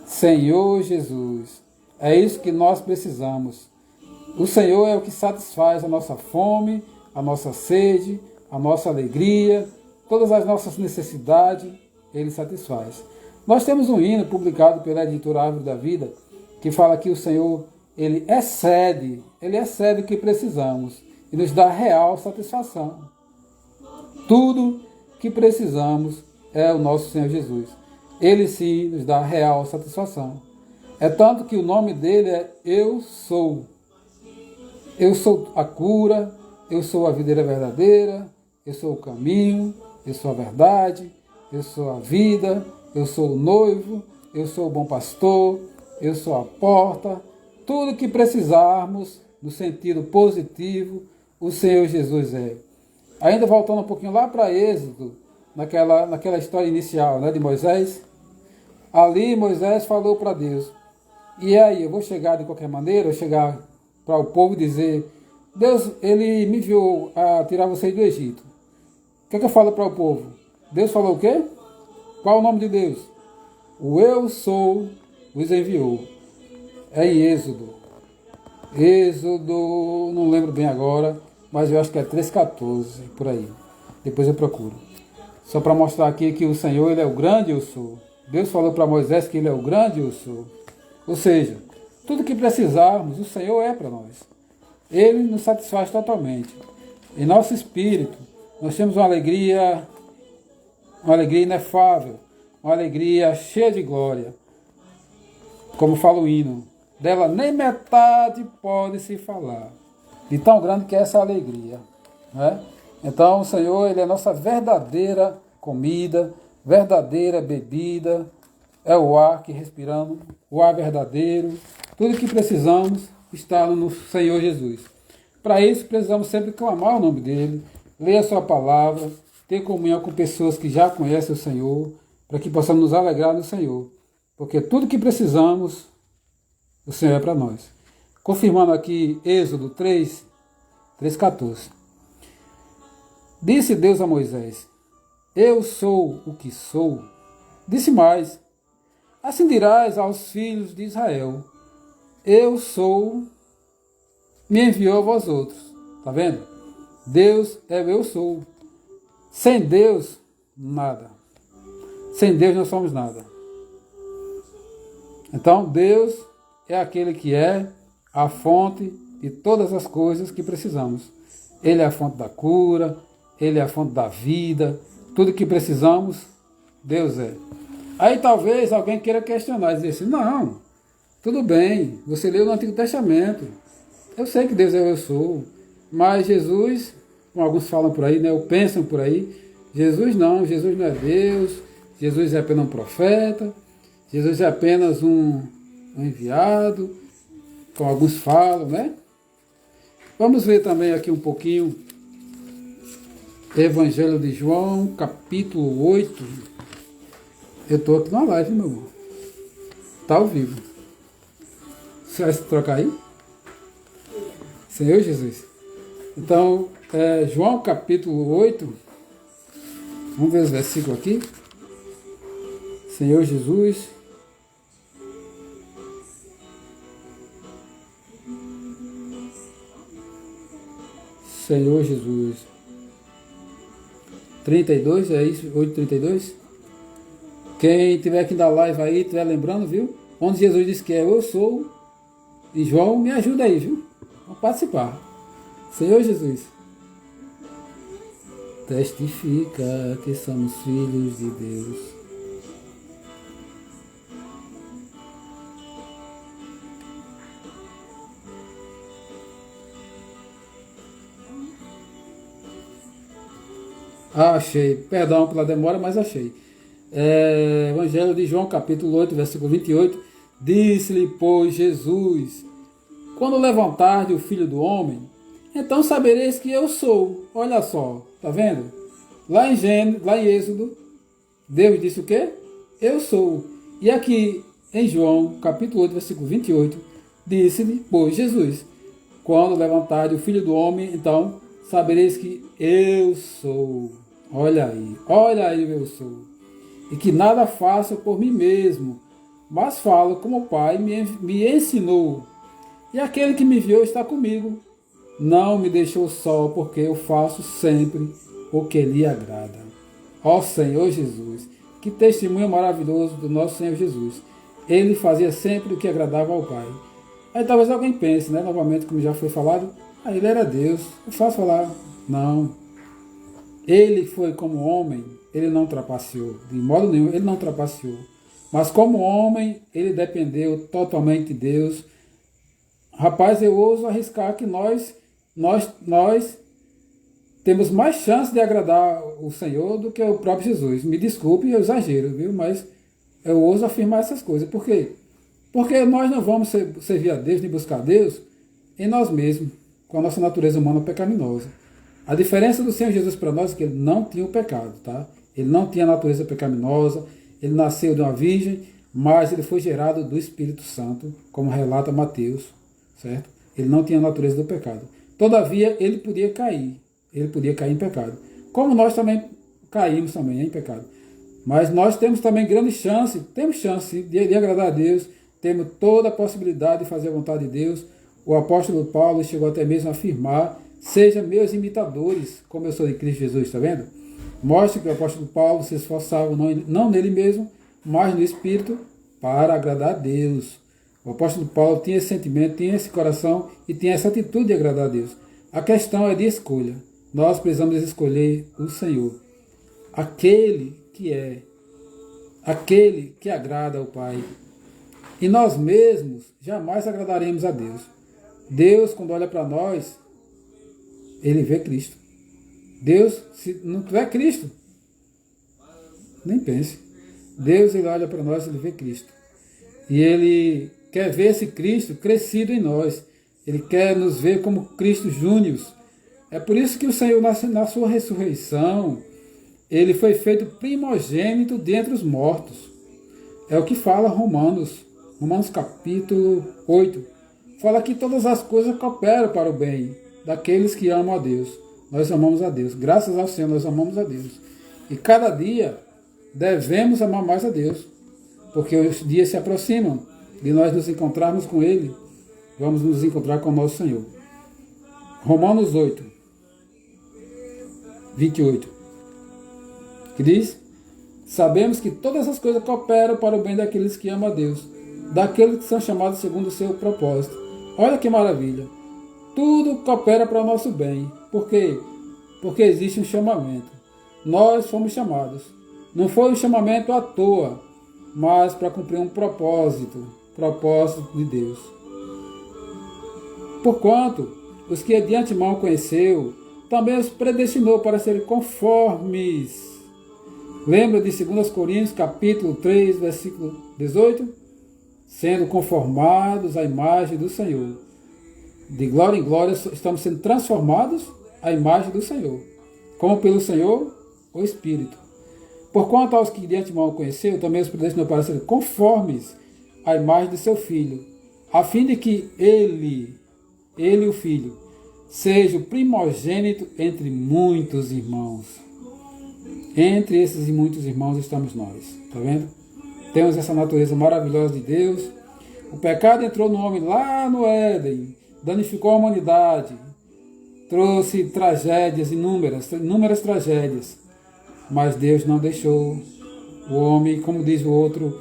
Senhor Jesus, é isso que nós precisamos. O Senhor é o que satisfaz a nossa fome, a nossa sede, a nossa alegria, todas as nossas necessidades, Ele satisfaz. Nós temos um hino publicado pela editora Árvore da Vida, que fala que o Senhor, Ele excede o que precisamos e nos dá real satisfação. Tudo que precisamos é o nosso Senhor Jesus. Ele sim nos dá real satisfação. É tanto que o nome dele é Eu Sou. Eu sou a cura, eu sou a videira verdadeira, eu sou o caminho, eu sou a verdade, eu sou a vida, eu sou o noivo, eu sou o bom pastor, eu sou a porta. Tudo que precisarmos, no sentido positivo, o Senhor Jesus é. Ainda voltando um pouquinho lá para Êxodo, naquela história inicial, né, de Moisés, ali Moisés falou para Deus: e aí, eu vou chegar de qualquer maneira, eu chegar para o povo dizer: Deus, ele me enviou a tirar vocês do Egito. O que é que eu falo para o povo? Deus falou o quê? Qual é o nome de Deus? O Eu Sou os enviou. É em Êxodo. Êxodo, não lembro bem agora, mas eu acho que é 3,14, por aí. Depois eu procuro. Só para mostrar aqui que o Senhor, Ele é o grande Eu Sou. Deus falou para Moisés que Ele é o grande Eu Sou. Ou seja, tudo que precisarmos, o Senhor é para nós. Ele nos satisfaz totalmente. Em nosso espírito, nós temos uma alegria inefável, uma alegria cheia de glória. Como fala o hino, dela nem metade pode se falar, de tão grande que é essa alegria. Né? Então o Senhor, Ele é a nossa verdadeira comida, verdadeira bebida, é o ar que respiramos, o ar verdadeiro. Tudo que precisamos está no Senhor Jesus. Para isso, precisamos sempre clamar o nome dEle, ler a sua palavra, ter comunhão com pessoas que já conhecem o Senhor, para que possamos nos alegrar no Senhor. Porque tudo que precisamos, o Senhor é para nós. Confirmando aqui Êxodo 3,14. Disse Deus a Moisés: eu sou o que sou. Disse mais: assim dirás aos filhos de Israel: eu sou, me enviou a vós outros. Está vendo? Deus é o Eu Sou. Sem Deus, nada. Sem Deus não somos nada. Então, Deus é aquele que é a fonte de todas as coisas que precisamos. Ele é a fonte da cura, Ele é a fonte da vida. Tudo que precisamos, Deus é. Aí talvez alguém queira questionar e dizer assim: não, tudo bem, você leu no Antigo Testamento. Eu sei que Deus é o Eu Sou. Mas Jesus, como alguns falam por aí, né, ou pensam por aí, Jesus não é Deus, Jesus é apenas um profeta, Jesus é apenas um enviado, como alguns falam, né? Vamos ver também aqui um pouquinho Evangelho de João, capítulo 8. Eu estou aqui na live, meu irmão. Está ao vivo. Você vai se trocar aí? Senhor Jesus. Então, João capítulo 8. Vamos ver os versículos aqui. Senhor Jesus. Senhor Jesus. 32, é isso? 8:32? Quem tiver aqui da live aí, estiver lembrando, viu? Onde Jesus disse que é eu sou. E João, me ajuda aí, viu? Vamos participar. Senhor Jesus. Testifica que somos filhos de Deus. Achei. Perdão pela demora, mas achei. Evangelho de João, capítulo 8, versículo 28. Disse-lhe, pois, Jesus: quando levantar o Filho do Homem, então sabereis que eu sou. Olha só, tá vendo? Lá em Êxodo, Deus disse o quê? Eu sou. E aqui em João, capítulo 8, versículo 28, disse-lhe, pois, Jesus: quando levantar o Filho do Homem, então sabereis que eu sou. Olha aí eu sou. E que nada faço por mim mesmo, mas falo como o Pai me ensinou. E aquele que me enviou está comigo. Não me deixou só, porque eu faço sempre o que lhe agrada. Ó Senhor Jesus, que testemunho maravilhoso do nosso Senhor Jesus. Ele fazia sempre o que agradava ao Pai. Aí talvez alguém pense, né, novamente, como já foi falado, ele era Deus. É fácil falar. Não. Ele foi como homem, ele não trapaceou. De modo nenhum, ele não trapaceou. Mas como homem, ele dependeu totalmente de Deus. Rapaz, eu ouso arriscar que nós temos mais chance de agradar o Senhor do que o próprio Jesus. Me desculpe, eu exagero, viu? Mas eu ouso afirmar essas coisas. Por quê? Porque nós não vamos servir a Deus nem buscar a Deus em nós mesmos, com a nossa natureza humana pecaminosa. A diferença do Senhor Jesus para nós é que ele não tinha o pecado, tá? Ele não tinha a natureza pecaminosa, ele nasceu de uma virgem, mas ele foi gerado do Espírito Santo, como relata Mateus, certo? Ele não tinha a natureza do pecado. Todavia, ele podia cair em pecado. Como nós também caímos também em pecado. Mas nós temos também temos chance de agradar a Deus, temos toda a possibilidade de fazer a vontade de Deus. O apóstolo Paulo chegou até mesmo a afirmar: sejam meus imitadores, como eu sou de Cristo Jesus, está vendo? Mostra que o apóstolo Paulo se esforçava não nele mesmo, mas no Espírito, para agradar a Deus. O apóstolo Paulo tinha esse sentimento, tinha esse coração e tinha essa atitude de agradar a Deus. A questão é de escolha. Nós precisamos escolher o Senhor. Aquele que agrada ao Pai. E nós mesmos jamais agradaremos a Deus. Deus, quando olha para nós, ele vê Cristo. Deus, se não tiver Cristo, nem pense. Deus, ele olha para nós, ele vê Cristo. E ele quer ver esse Cristo crescido em nós. Ele quer nos ver como Cristo Júnior. É por isso que o Senhor, na sua ressurreição, ele foi feito primogênito dentre os mortos. É o que fala Romanos capítulo 8. Fala que todas as coisas cooperam para o bem daqueles que amam a Deus. Nós amamos a Deus. Graças ao Senhor, nós amamos a Deus. E cada dia devemos amar mais a Deus, porque os dias se aproximam de nós nos encontrarmos com Ele. Vamos nos encontrar com o nosso Senhor. Romanos 8, 28, que diz: sabemos que todas as coisas cooperam para o bem daqueles que amam a Deus, daqueles que são chamados segundo o seu propósito. Olha que maravilha! Tudo coopera para o nosso bem. Por quê? Porque existe um chamamento. Nós fomos chamados. Não foi um chamamento à toa, mas para cumprir um propósito de Deus. Porquanto, os que de antemão conheceu, também os predestinou para serem conformes. Lembra de 2 Coríntios, capítulo 3, versículo 18? Sendo conformados à imagem do Senhor. De glória em glória estamos sendo transformados à imagem do Senhor. Como pelo Senhor, o Espírito. Porquanto aos que de antemão conheceu, também os predestinou para serem conformes à imagem de seu Filho, a fim de que ele, o Filho, seja o primogênito entre muitos irmãos. Entre esses muitos irmãos estamos nós. Está vendo? Temos essa natureza maravilhosa de Deus. O pecado entrou no homem lá no Éden, danificou a humanidade, trouxe tragédias inúmeras tragédias, mas Deus não deixou o homem, como diz o outro,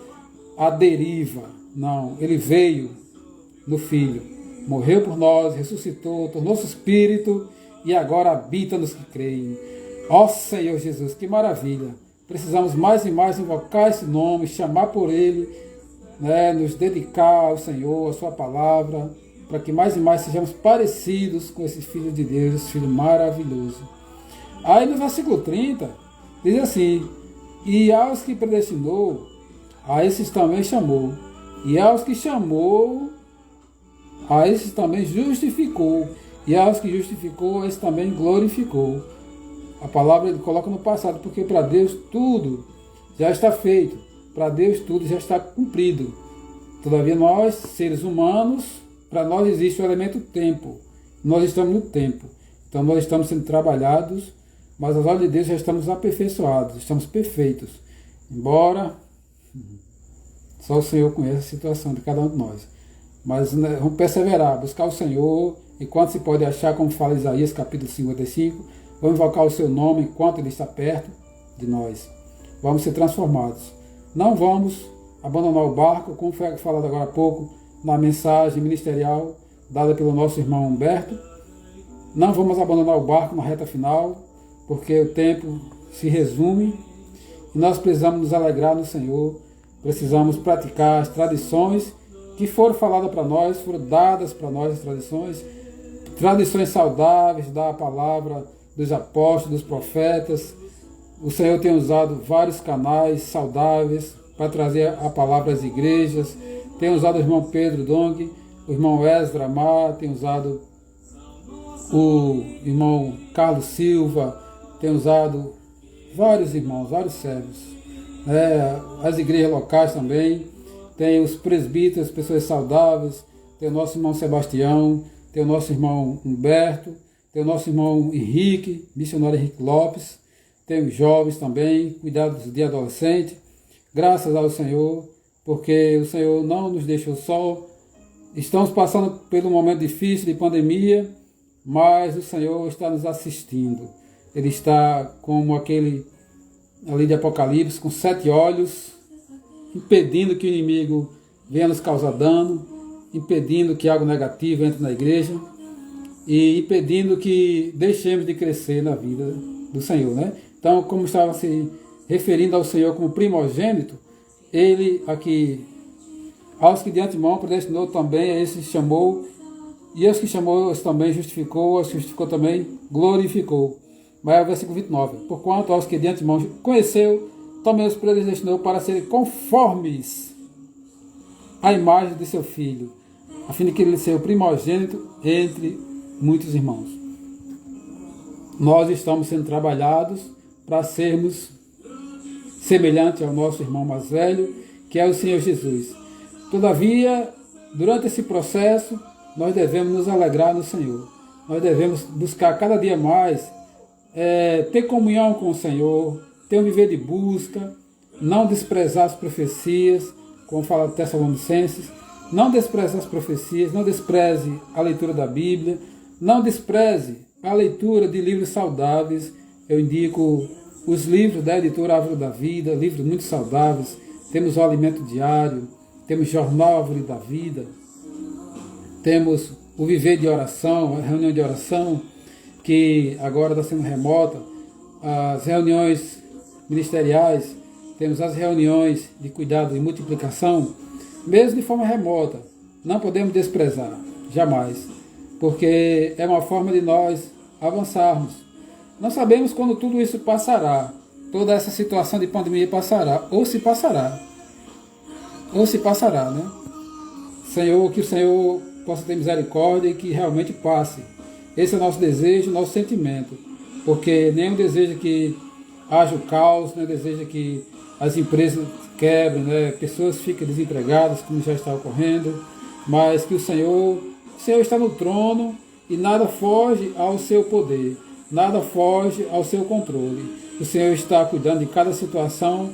à deriva. Não, ele veio no Filho, morreu por nós, ressuscitou, tornou-se espírito e agora habita nos que creem. Ó Senhor Jesus, que maravilha! Precisamos mais e mais invocar esse nome, chamar por ele, né, nos dedicar ao Senhor, à sua palavra, para que mais e mais sejamos parecidos com esse Filho de Deus, esse Filho maravilhoso. Aí no versículo 30, diz assim: e aos que predestinou, a esses também chamou. E aos que chamou, a esses também justificou. E aos que justificou, a esses também glorificou. A palavra ele coloca no passado, porque para Deus tudo já está feito. Para Deus tudo já está cumprido. Todavia nós, seres humanos, para nós existe o elemento tempo. Nós estamos no tempo. Então nós estamos sendo trabalhados, mas aos olhos de Deus já estamos aperfeiçoados, estamos perfeitos. Embora só o Senhor conheça a situação de cada um de nós. Mas né, vamos perseverar, buscar o Senhor, enquanto se pode achar, como fala Isaías capítulo 55, vamos invocar o seu nome enquanto ele está perto de nós. Vamos ser transformados. Não vamos abandonar o barco, como foi falado agora há pouco, na mensagem ministerial dada pelo nosso irmão Humberto. Não vamos abandonar o barco na reta final, porque o tempo se resume e nós precisamos nos alegrar no Senhor, precisamos praticar as tradições que foram faladas para nós, foram dadas para nós as tradições saudáveis da palavra dos apóstolos, dos profetas. O Senhor tem usado vários canais saudáveis para trazer a palavra às igrejas. Tem usado o irmão Pedro Dong, o irmão Esdra Amar, tem usado o irmão Carlos Silva, tem usado vários irmãos, vários servos. As igrejas locais também, tem os presbíteros, pessoas saudáveis, tem o nosso irmão Sebastião, tem o nosso irmão Humberto, tem o nosso irmão Henrique, missionário Henrique Lopes, tem os jovens também, cuidados de adolescente. Graças ao Senhor, porque o Senhor não nos deixou só. Estamos passando por um momento difícil de pandemia, mas o Senhor está nos assistindo. Ele está como aquele ali de Apocalipse, com 7 olhos, impedindo que o inimigo venha nos causar dano, impedindo que algo negativo entre na igreja e impedindo que deixemos de crescer na vida do Senhor, né? Então, como estava se referindo ao Senhor como primogênito, ele aqui, aos que de antemão predestinou também, a esses chamou, e aos que chamou, esses também justificou, aos que justificou também glorificou. Mas é o versículo 29. Porquanto aos que de antemão conheceu, também os predestinou para serem conformes à imagem de seu Filho, a fim de que ele seja o primogênito entre muitos irmãos. Nós estamos sendo trabalhados para sermos semelhantes ao nosso irmão mais velho, que é o Senhor Jesus. Todavia, durante esse processo, nós devemos nos alegrar no Senhor. Nós devemos buscar cada dia mais ter comunhão com o Senhor, ter um viver de busca, não desprezar as profecias, como fala Tessalonicenses, não despreze as profecias, não despreze a leitura da Bíblia, não despreze a leitura de livros saudáveis. Eu indico os livros da editora Árvore da Vida, livros muito saudáveis. Temos o Alimento Diário, temos Jornal Árvore da Vida, temos o Viver de Oração, a reunião de oração, que agora está sendo remota, as reuniões ministeriais, temos as reuniões de cuidado e multiplicação, mesmo de forma remota. Não podemos desprezar, jamais, porque é uma forma de nós avançarmos. Não sabemos quando tudo isso passará, toda essa situação de pandemia passará, ou se passará, né? Senhor, que o Senhor possa ter misericórdia e que realmente passe. Esse é o nosso desejo, nosso sentimento, porque nenhum deseja que haja o caos, nem deseja que as empresas quebrem, né? Pessoas fiquem desempregadas, como já está ocorrendo, mas que o Senhor está no trono e nada foge ao seu poder, nada foge ao seu controle. O Senhor está cuidando de cada situação,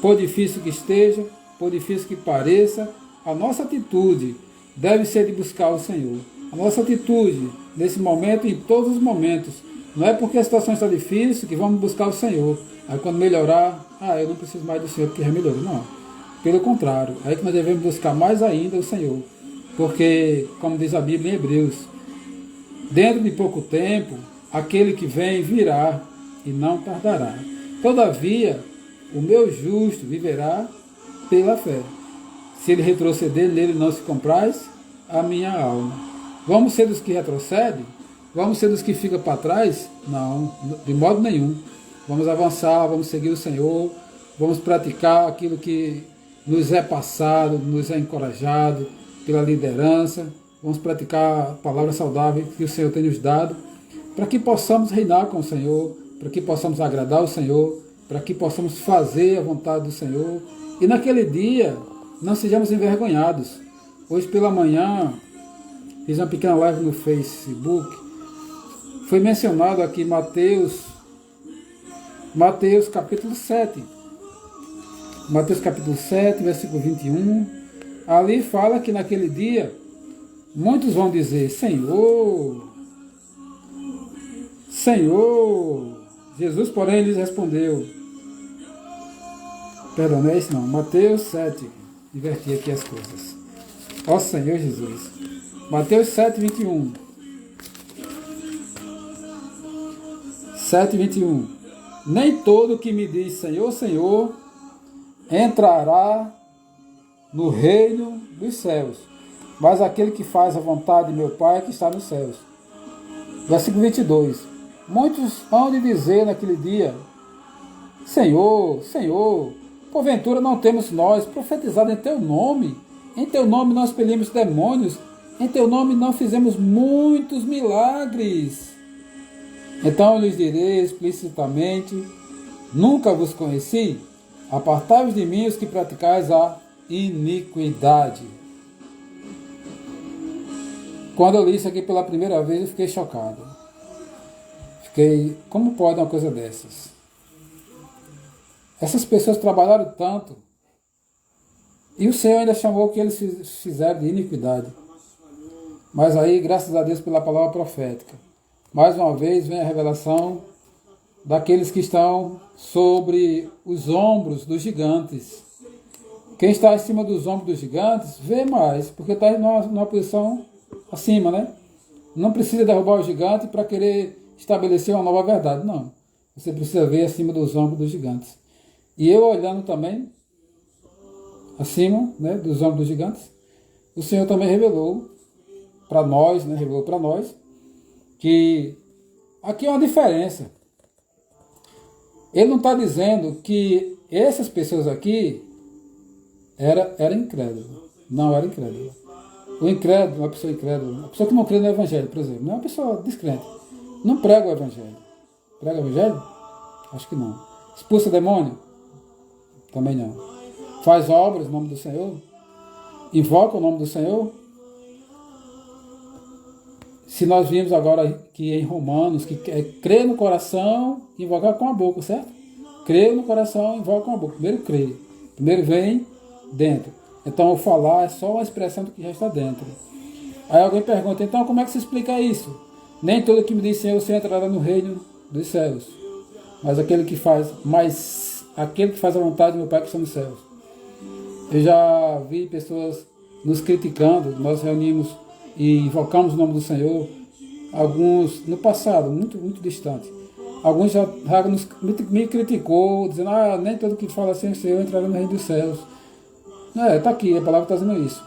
por difícil que esteja, por difícil que pareça. A nossa atitude deve ser de buscar o Senhor. a nossa atitude nesse momento e em todos os momentos. Não é porque a situação está difícil que vamos buscar o Senhor. Aí quando melhorar, eu não preciso mais do Senhor porque já melhorou. Não. Pelo contrário, aí que nós devemos buscar mais ainda o Senhor. Porque, como diz a Bíblia em Hebreus, dentro de pouco tempo, aquele que vem virá e não tardará. Todavia, o meu justo viverá pela fé. Se ele retroceder, nele não se compraz a minha alma. Vamos ser dos que retrocedem? Vamos ser dos que ficam para trás? Não, de modo nenhum. Vamos avançar, vamos seguir o Senhor, vamos praticar aquilo que nos é passado, nos é encorajado pela liderança. Vamos praticar a palavra saudável que o Senhor tem nos dado, para que possamos reinar com o Senhor, para que possamos agradar o Senhor, para que possamos fazer a vontade do Senhor. E naquele dia, não sejamos envergonhados. Hoje pela manhã, fiz uma pequena live no Facebook, foi mencionado aqui Mateus capítulo 7. Mateus capítulo 7, versículo 21. Ali fala que naquele dia, muitos vão dizer, Senhor, Senhor. Jesus, porém, lhes respondeu. Perdão, não é isso não. Mateus 7. Inverti aqui as coisas. Ó Senhor Jesus. Mateus 7, 21. 7, 21. Nem todo que me diz Senhor, Senhor, entrará no reino dos céus, mas aquele que faz a vontade de meu Pai que está nos céus. Versículo 22. Muitos hão de dizer naquele dia, Senhor, Senhor, porventura não temos nós profetizado em Teu nome? Em Teu nome nós expelimos demônios? Em Teu nome não fizemos muitos milagres? Então eu lhes direi explicitamente, nunca vos conheci, apartai-vos de mim os que praticais a iniquidade. Quando eu li isso aqui pela primeira vez, eu fiquei chocado. Como pode uma coisa dessas? Essas pessoas trabalharam tanto, e o Senhor ainda chamou o que eles fizeram de iniquidade. Mas aí, graças a Deus pela palavra profética, mais uma vez vem a revelação daqueles que estão sobre os ombros dos gigantes. Quem está acima dos ombros dos gigantes vê mais, porque está numa posição acima, né? Não precisa derrubar o gigante para querer estabelecer uma nova verdade, não. Você precisa ver acima dos ombros dos gigantes. E eu olhando também acima, né, dos ombros dos gigantes, o Senhor também revelou para nós, né, que aqui é uma diferença. Ele não está dizendo que essas pessoas aqui era incrédulo. Não era incrédulo. O incrédulo, uma pessoa incrédula, uma pessoa que não crê no Evangelho, por exemplo, não é uma pessoa descrente. Não prega o Evangelho. Prega o Evangelho? Acho que não. Expulsa demônio? Também não. Faz obras no nome do Senhor? Invoca o nome do Senhor? Se nós vimos agora aqui em Romanos, que é crer no coração e invocar com a boca, certo? Crer no coração e invocar com a boca. Primeiro crê. Primeiro vem dentro. Então o falar é só uma expressão do que já está dentro. Aí alguém pergunta, então como é que se explica isso? Nem todo que me diz Senhor, Senhor entrará no reino dos céus. Mas aquele que faz a vontade do meu Pai que está nos céus. Eu já vi pessoas nos criticando, nós reunimos e invocamos o nome do Senhor, alguns no passado, muito, muito distante. Alguns já me criticou, dizendo, nem todo que fala assim, Senhor entrará no reino dos céus. Está aqui, a palavra está dizendo isso.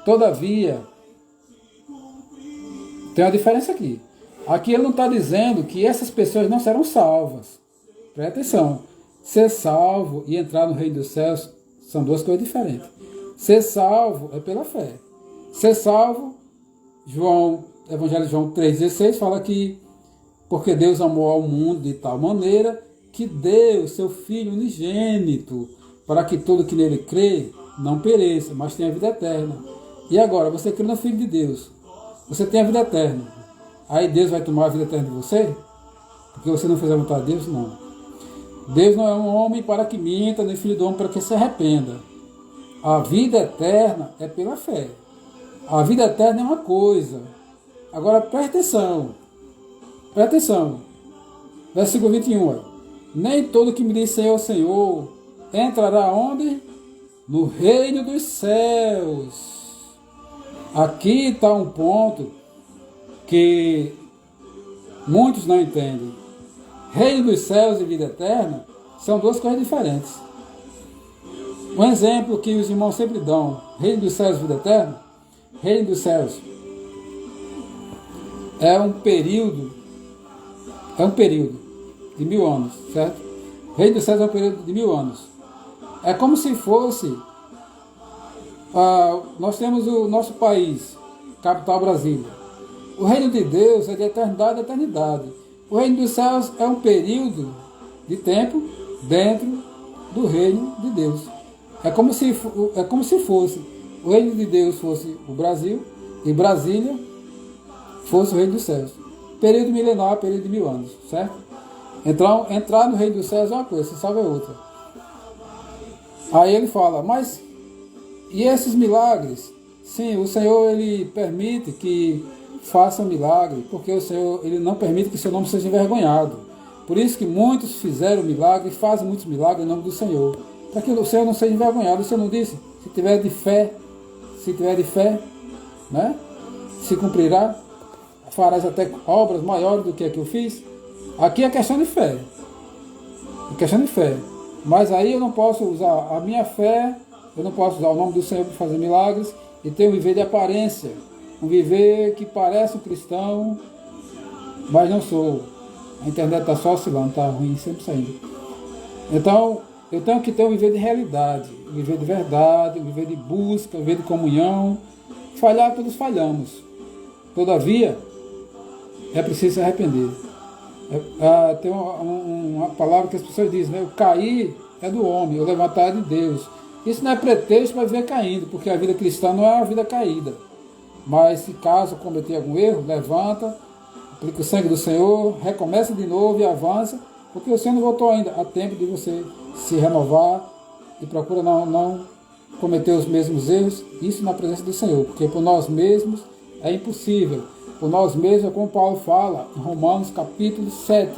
Todavia, tem uma diferença aqui. Aqui ele não está dizendo que essas pessoas não serão salvas. Presta atenção. Ser salvo e entrar no reino dos céus são duas coisas diferentes. Ser salvo é pela fé. Ser salvo, Evangelho de João 3,16 fala que porque Deus amou ao mundo de tal maneira que deu seu Filho unigênito para que todo que nele crê não pereça, mas tenha vida eterna. E agora, você crê no Filho de Deus, você tem a vida eterna. Aí Deus vai tomar a vida eterna de você? Porque você não fez a vontade de Deus? Não. Deus não é um homem para que minta, nem filho do homem para que se arrependa. A vida eterna é pela fé. A vida eterna é uma coisa. Agora presta atenção. Presta atenção. Versículo 21. Ó. Nem todo que me diz Senhor, Senhor, entrará onde? No reino dos céus. Aqui está um ponto que muitos não entendem. Reino dos céus e vida eterna são duas coisas diferentes. Um exemplo que os irmãos sempre dão, reino dos céus e vida eterna, reino dos céus é um período de 1000 anos, certo? Reino dos céus é um período de 1000 anos. É como se fosse, nós temos o nosso país, capital Brasília. O reino de Deus é de eternidade a eternidade. O reino dos céus é um período de tempo dentro do reino de Deus. É como se fosse o reino de Deus fosse o Brasil e Brasília fosse o reino dos céus. Período milenar, período de 1000 anos, certo? Então, entrar no reino dos céus é uma coisa, se salva é outra. Aí ele fala, mas e esses milagres? Sim, o Senhor ele permite que façam milagre, porque o Senhor ele não permite que seu nome seja envergonhado. Por isso que muitos fizeram milagre e fazem muitos milagres em nome do Senhor. Para que o Senhor não seja envergonhado. O Senhor não disse, se tiver de fé, né? Se cumprirá, farás até obras maiores do que a que eu fiz. Aqui é questão de fé. É questão de fé. Mas aí eu não posso usar a minha fé, eu não posso usar o nome do Senhor para fazer milagres e ter um viver de aparência. Um viver que parece um cristão, mas não sou. A internet está só oscilando, está ruim, sempre saindo. Então, eu tenho que ter um viver de realidade, um viver de verdade, um viver de busca, um viver de comunhão. Falhar, todos falhamos. Todavia, é preciso se arrepender. Tem uma palavra que as pessoas dizem, né? O cair é do homem, o levantar é de Deus. Isso não é pretexto para viver caindo, porque a vida cristã não é uma vida caída. Mas se caso cometer algum erro, levanta, aplica o sangue do Senhor, recomeça de novo e avança, porque o Senhor não voltou ainda. Há tempo de você se renovar e procura não cometer os mesmos erros, isso na presença do Senhor, porque por nós mesmos é impossível. Por nós mesmos, como Paulo fala em Romanos capítulo 7.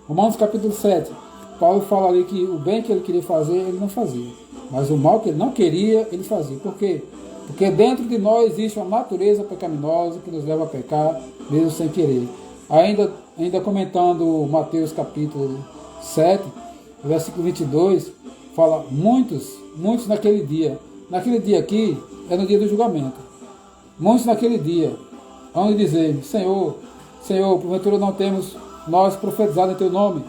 Romanos capítulo 7. Paulo fala ali que o bem que ele queria fazer, ele não fazia. Mas o mal que ele não queria, ele fazia. Por quê? Porque dentro de nós existe uma natureza pecaminosa que nos leva a pecar, mesmo sem querer. Ainda comentando Mateus capítulo 7, versículo 22, fala muitos naquele dia. Naquele dia aqui, é no dia do julgamento. Muitos naquele dia vão dizer, Senhor, porventura não temos nós profetizado em Teu nome?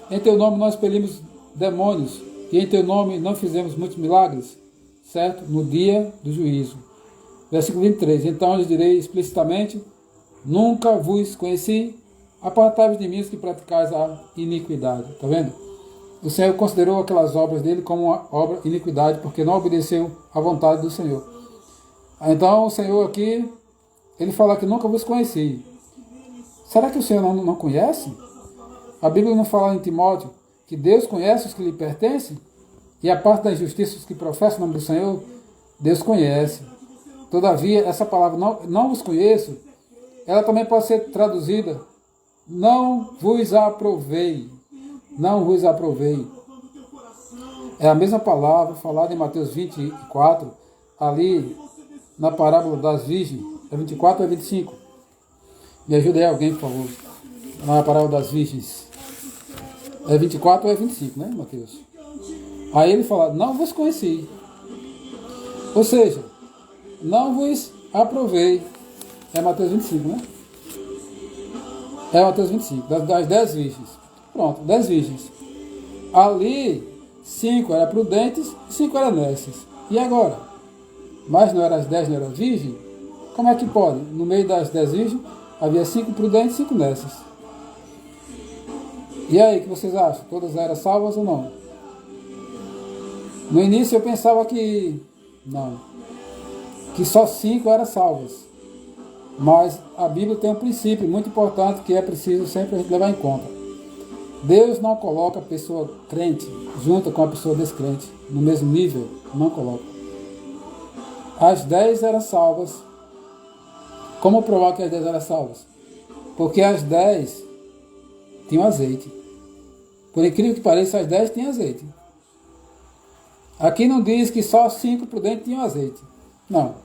Em Teu nome nós expelimos demônios, e em Teu nome não fizemos muitos milagres? Certo? No dia do juízo. Versículo 23. Então lhes direi explicitamente, nunca vos conheci, apartai-vos de mim os que praticais a iniquidade. Está vendo? O Senhor considerou aquelas obras dele como uma obra iniquidade, porque não obedeceu à vontade do Senhor. Então o Senhor aqui, ele fala que nunca vos conheci. Será que o Senhor não conhece? A Bíblia não fala em Timóteo que Deus conhece os que lhe pertencem? E a parte da injustiça os que professam o nome do Senhor, Deus conhece. Todavia, essa palavra não vos conheço, ela também pode ser traduzida, não vos aprovei. Não vos aprovei. É a mesma palavra falada em Mateus 24, ali na parábola das virgens. É 24 ou é 25? Me ajuda aí alguém, por favor. Na parábola das virgens. É 24 ou é 25, né, Mateus? Aí ele fala, não vos conheci. Ou seja, não vos aprovei. É Mateus 25, né? É Mateus 25, das 10 virgens. Pronto, 10 virgens. Ali, 5 eram prudentes e 5 eram nécias. E agora? Mas não eram as 10, não eram virgens? Como é que pode? No meio das 10 virgens, havia 5 prudentes e 5 nécias. E aí, o que vocês acham? Todas eram salvas ou não? No início eu pensava que não, que só 5 eram salvas. Mas a Bíblia tem um princípio muito importante que é preciso sempre a gente levar em conta. Deus não coloca a pessoa crente junto com a pessoa descrente no mesmo nível, não coloca. As 10 eram salvas Como provar que as 10 eram salvas? Porque as 10 tinham azeite. Por incrível que pareça, as 10 tinham azeite. Aqui não diz que só 5 prudentes tinham azeite. Não.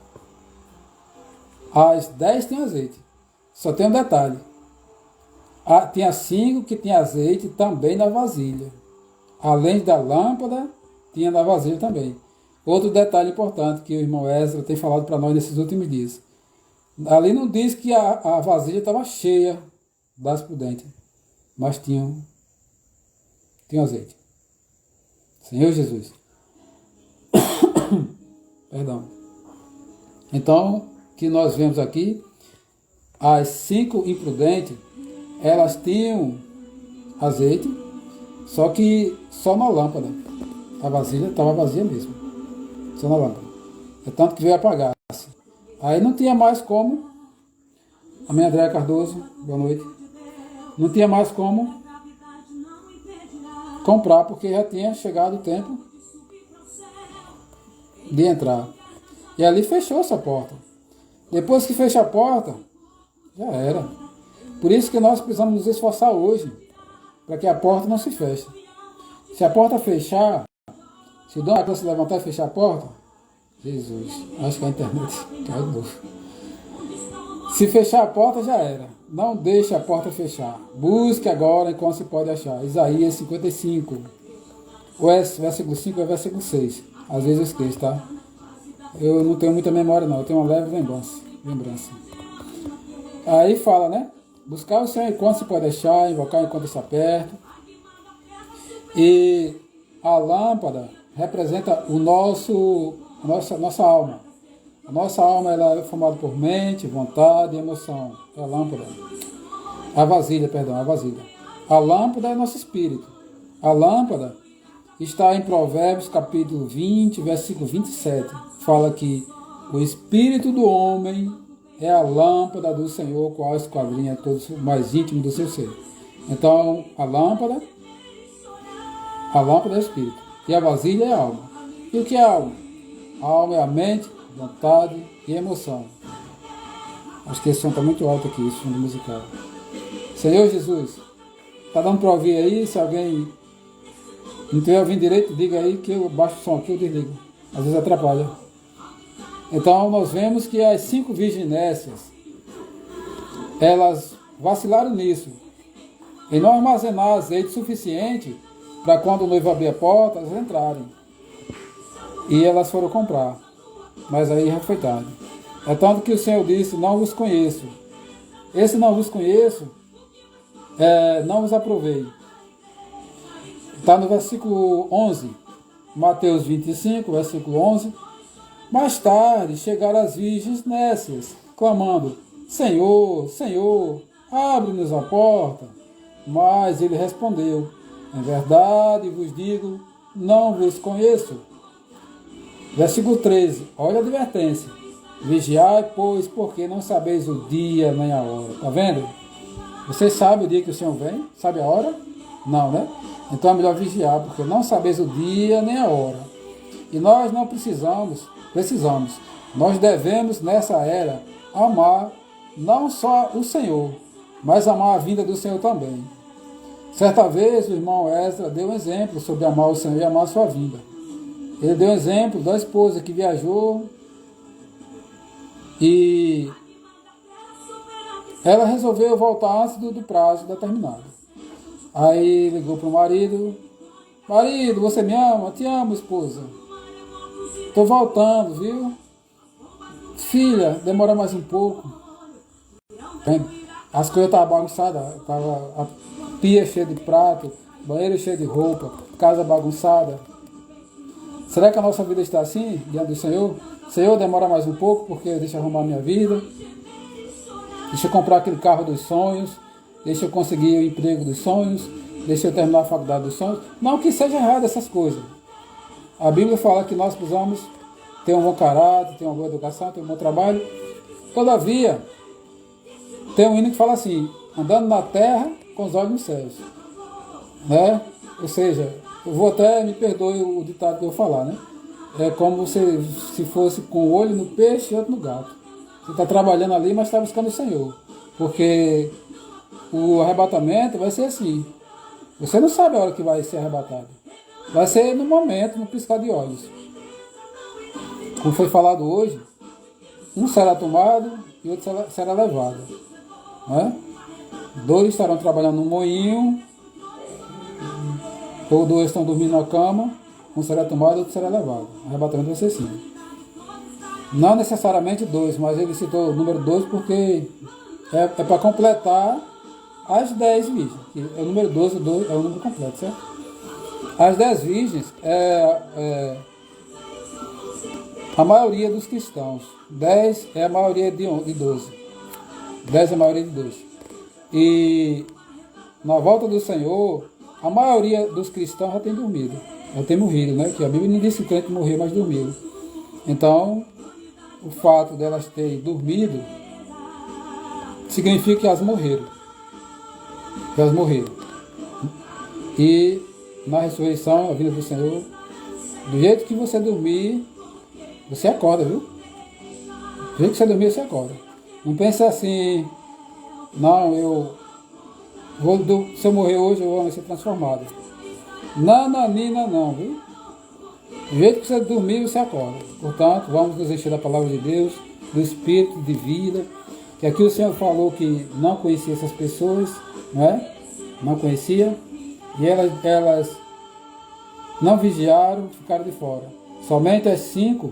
As 10 tinham azeite. Só tem um detalhe. Tinha 5 que tinham azeite também na vasilha. Além da lâmpada, tinha na vasilha também. Outro detalhe importante que o irmão Ezra tem falado para nós nesses últimos dias. Ali não diz que a vasilha estava cheia das prudentes, mas tinha azeite. Senhor Jesus. Perdão. Então, que nós vemos aqui, as 5 imprudentes, elas tinham azeite, só que só na lâmpada. A vasilha estava vazia mesmo. Só na lâmpada. É tanto que veio apagar-se. Aí não tinha mais como. A minha Andréa Cardoso, boa noite. Não tinha mais como comprar, porque já tinha chegado o tempo de entrar. E ali fechou essa porta. Depois que fecha a porta, já era. Por isso que nós precisamos nos esforçar hoje, para que a porta não se feche. Se a porta fechar, se o dono se levantar e fechar a porta, Jesus, acho que a internet caiu de novo. Se fechar a porta, já era. Não deixe a porta fechar. Busque agora enquanto se pode achar. Isaías 55. Ou é versículo 5 ou é versículo 6. Às vezes eu esqueço, tá? Eu não tenho muita memória não, eu tenho uma leve lembrança. Aí fala, né? Buscar o Senhor enquanto se pode achar, invocar enquanto está perto. E a lâmpada representa nossa alma. A nossa alma ela é formada por mente, vontade e emoção. É a lâmpada. A vasilha. A lâmpada é nosso espírito. A lâmpada está em Provérbios capítulo 20, versículo 27. Fala que o espírito do homem é a lâmpada do Senhor, qual esquadrinha todo o mais íntimo do seu ser. Então, a lâmpada é o espírito. E a vasilha é a alma. E o que é a alma? A alma é a mente, vontade e emoção. Acho que esse som está muito alto aqui, esse fundo musical. Senhor Jesus, está dando para ouvir aí? Se alguém não estiver ouvindo direito, diga aí que eu baixo o som aqui, eu desligo. Às vezes atrapalha. Então nós vemos que as 5 virginésias, elas vacilaram nisso. Em não armazenar azeite suficiente para quando o noivo abrir a porta, elas entrarem. E elas foram comprar. Mas aí já foi tarde. É tanto que o Senhor disse, não vos conheço. Esse não vos conheço, não vos aprovei. Está no versículo 11. Mateus 25, versículo 11. Mais tarde chegaram as virgens nécias, clamando, Senhor, Senhor, abre-nos a porta. Mas ele respondeu, em verdade vos digo, não vos conheço. Versículo 13, olha a advertência. Vigiai, pois, porque não sabeis o dia nem a hora. Está vendo? Vocês sabem o dia que o Senhor vem? Sabe a hora? Não, né? Então é melhor vigiar, porque não sabeis o dia nem a hora. E nós não precisamos. Nós devemos, nessa era, amar não só o Senhor, mas amar a vinda do Senhor também. Certa vez o irmão Ezra deu um exemplo sobre amar o Senhor e amar a sua vinda. Ele deu um exemplo da esposa que viajou e ela resolveu voltar antes do prazo determinado. Aí ligou para o marido, você me ama? Te amo, esposa. Estou voltando, viu? Filha, demora mais um pouco. As coisas estavam bagunçadas, estava a pia cheia de prato, banheiro cheio de roupa, casa bagunçada. Será que a nossa vida está assim, diante do Senhor? Senhor, demora mais um pouco, porque deixa eu arrumar minha vida. Deixa eu comprar aquele carro dos sonhos. Deixa eu conseguir o emprego dos sonhos. Deixa eu terminar a faculdade dos sonhos. Não que seja errado essas coisas. A Bíblia fala que nós precisamos ter um bom caráter, ter uma boa educação, ter um bom trabalho. Todavia, tem um hino que fala assim, andando na terra com os olhos nos céus. Né? Ou seja, eu vou até, me perdoe o ditado que eu vou falar, né? É como se fosse com o olho no peixe e outro no gato. Você está trabalhando ali, mas está buscando o Senhor. Porque o arrebatamento vai ser assim. Você não sabe a hora que vai ser arrebatado. Vai ser no momento, no piscar de olhos. Como foi falado hoje, um será tomado e outro será levado. Né? Dois estarão trabalhando no moinho, ou dois estão dormindo na cama, um será tomado e outro será levado. O arrebatamento vai ser assim. Não necessariamente dois, mas ele citou o número 2 porque é para completar as 10 virgens. O número 12 é o número completo, certo? As 10 virgens é a maioria dos cristãos. 10 é a maioria de 12. 10 é a maioria de 12. E na volta do Senhor, a maioria dos cristãos já tem dormido. Já tem morrido, né? Que a Bíblia não diz que o crente morreu, mas dormiu. Então, o fato delas terem dormido significa que elas morreram. Que elas morreram. E na ressurreição, a vinda do Senhor, do jeito que você dormir, você acorda, viu? Do jeito que você dormir, você acorda. Não pense assim, não, se eu morrer hoje, eu vou ser transformado. Nananina não, viu? Do jeito que você dormir, você acorda. Portanto, vamos nos encher da palavra de Deus, do Espírito de vida. Que aqui o Senhor falou que não conhecia essas pessoas, não é? Não conhecia. E elas não vigiaram, ficaram de fora. Somente as 5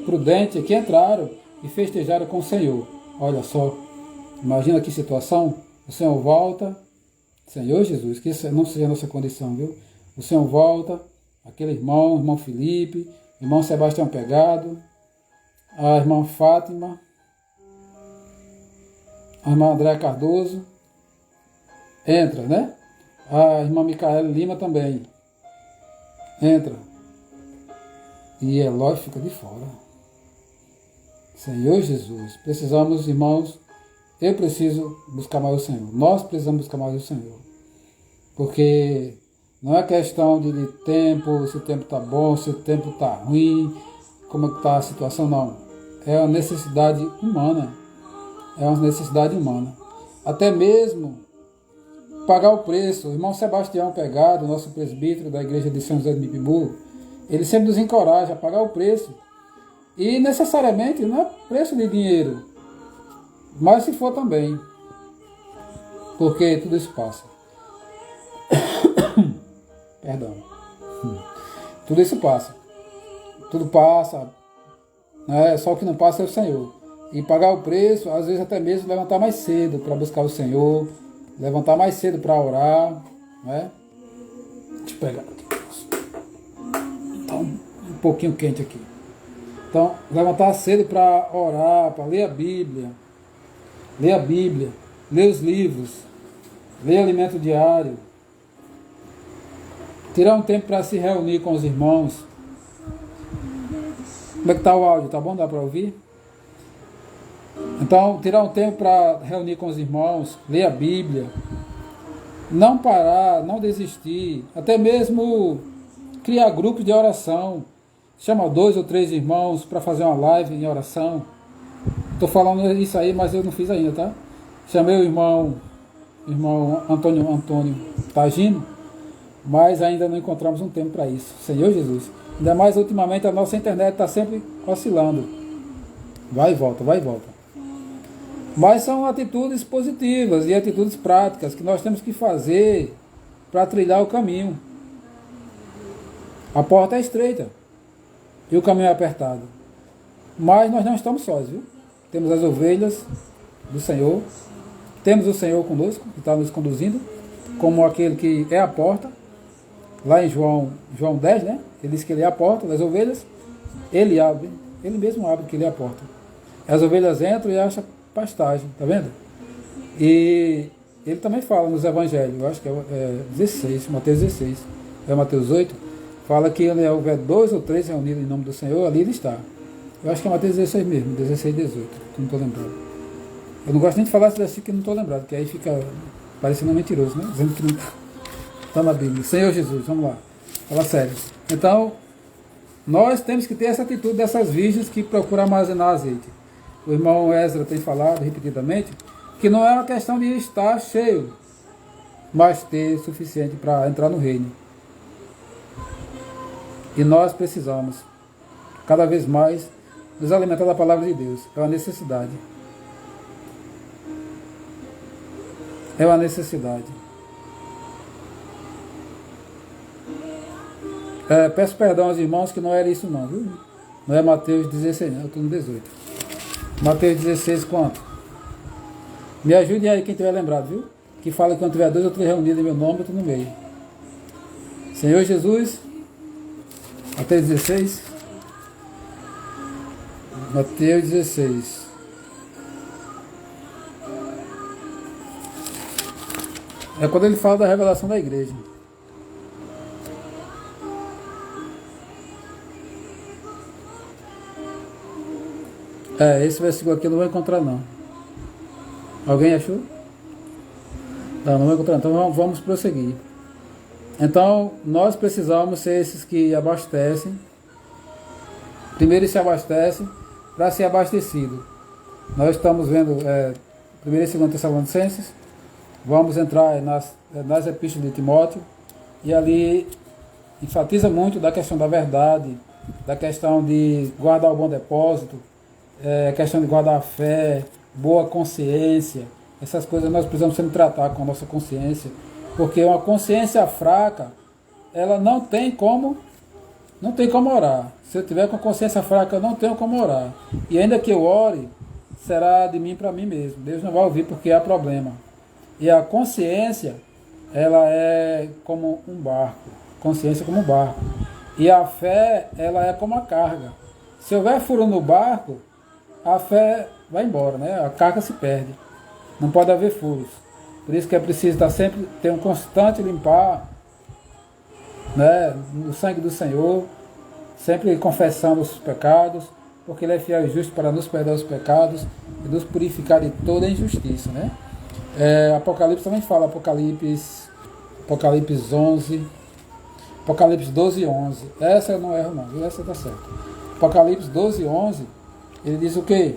prudentes que entraram e festejaram com o Senhor. Olha só, imagina que situação. O Senhor volta, Senhor Jesus, que isso não seja a nossa condição, viu? O Senhor volta, aquele irmão Felipe, irmão Sebastião Pegado, a irmã Fátima, a irmã Andréa Cardoso, entra, né? A irmã Micaela Lima também entra. E Eloy fica de fora. Senhor Jesus, precisamos, irmãos, eu preciso buscar mais o Senhor. Nós precisamos buscar mais o Senhor. Porque não é questão de tempo, se o tempo está bom, se o tempo está ruim, como está a situação, não. É uma necessidade humana. É uma necessidade humana. Até mesmo pagar o preço. O irmão Sebastião Pegado, nosso presbítero da igreja de São José de Mipibu, ele sempre nos encoraja a pagar o preço. E necessariamente não é preço de dinheiro, mas se for também. Porque tudo isso passa. Perdão. Tudo isso passa. Tudo passa. Né? Só o que não passa é o Senhor. E pagar o preço, às vezes até mesmo levantar mais cedo para buscar o Senhor. Levantar mais cedo para orar. Né? Deixa eu pegar aqui. Está um pouquinho quente aqui. Então, levantar cedo para orar, para ler a Bíblia. Ler a Bíblia. Ler os livros. Ler alimento diário. Tirar um tempo para se reunir com os irmãos. Como é que está o áudio? Tá bom? Dá para ouvir? Então, tirar um tempo para reunir com os irmãos, ler a Bíblia, não parar, não desistir, até mesmo criar grupos de oração. Chama 2 ou 3 irmãos para fazer uma live em oração. Estou falando isso aí, mas eu não fiz ainda, tá? Chamei o irmão Antônio Tagino, mas ainda não encontramos um tempo para isso. Senhor Jesus. Ainda mais ultimamente a nossa internet está sempre oscilando. Vai e volta, vai e volta. Mas são atitudes positivas e atitudes práticas que nós temos que fazer para trilhar o caminho. A porta é estreita e o caminho é apertado. Mas nós não estamos sós, viu? Temos as ovelhas do Senhor. Temos o Senhor conosco, que está nos conduzindo, como aquele que é a porta. Lá em João 10, né? Ele diz que ele é a porta das ovelhas. Ele abre, ele mesmo abre que ele é a porta. As ovelhas entram e acham pastagem, tá vendo? E ele também fala nos evangelhos, eu acho que é 16, Mateus 16, é Mateus 8, fala que onde houver 2 ou 3 reunidos em nome do Senhor, ali ele está. Eu acho que é Mateus 16 mesmo, 16 e 18, que não estou lembrado. Eu não gosto nem de falar isso assim que não estou lembrado, porque aí fica parecendo mentiroso, né? Dizendo que não está na Bíblia. Senhor Jesus, vamos lá, fala sério. Então, nós temos que ter essa atitude dessas virgens que procuram armazenar azeite. o irmão Ezra tem falado repetidamente, que não é uma questão de estar cheio, mas ter suficiente para entrar no reino. E nós precisamos, cada vez mais, nos alimentar da palavra de Deus. É uma necessidade. É uma necessidade. Peço perdão aos irmãos que não era isso não, viu? Não é Mateus 16, não, eu estou no 18. Mateus 16 quanto? Me ajude aí quem tiver lembrado, viu? Que fala que quando tiver 2 ou 3 reunidos em meu nome, eu estou no meio. Senhor Jesus, Mateus 16. Mateus 16. É quando ele fala da revelação da igreja. Esse versículo aqui eu não vou encontrar não. Alguém achou? Não vou encontrar. Então vamos prosseguir. Então nós precisamos ser esses que abastecem. Primeiro se abastecem para ser abastecido. Nós estamos vendo 1 e 2 Tessalonicenses. Vamos entrar nas epístolas de Timóteo. E ali enfatiza muito da questão da verdade, da questão de guardar o bom depósito, questão de guardar a fé, boa consciência. Essas coisas nós precisamos sempre tratar com a nossa consciência, porque uma consciência fraca, ela não tem como orar. Se eu tiver com a consciência fraca, eu não tenho como orar. E ainda que eu ore, será de mim para mim mesmo. Deus não vai ouvir porque há problema. E a consciência, ela é como um barco. Consciência como um barco. E a fé, ela é como a carga. Se houver furo no barco, a fé vai embora, né? A carga se perde. Não pode haver furos. Por isso que é preciso estar sempre, ter um constante limpar, né, no sangue do Senhor, sempre confessando os pecados, porque Ele é fiel e justo para nos perdoar os pecados e nos purificar de toda injustiça, né? Apocalipse também fala, Apocalipse 11, Apocalipse 12, 11. Essa eu não erro não, viu? Essa está certa. Apocalipse 12, 11, ele diz o quê?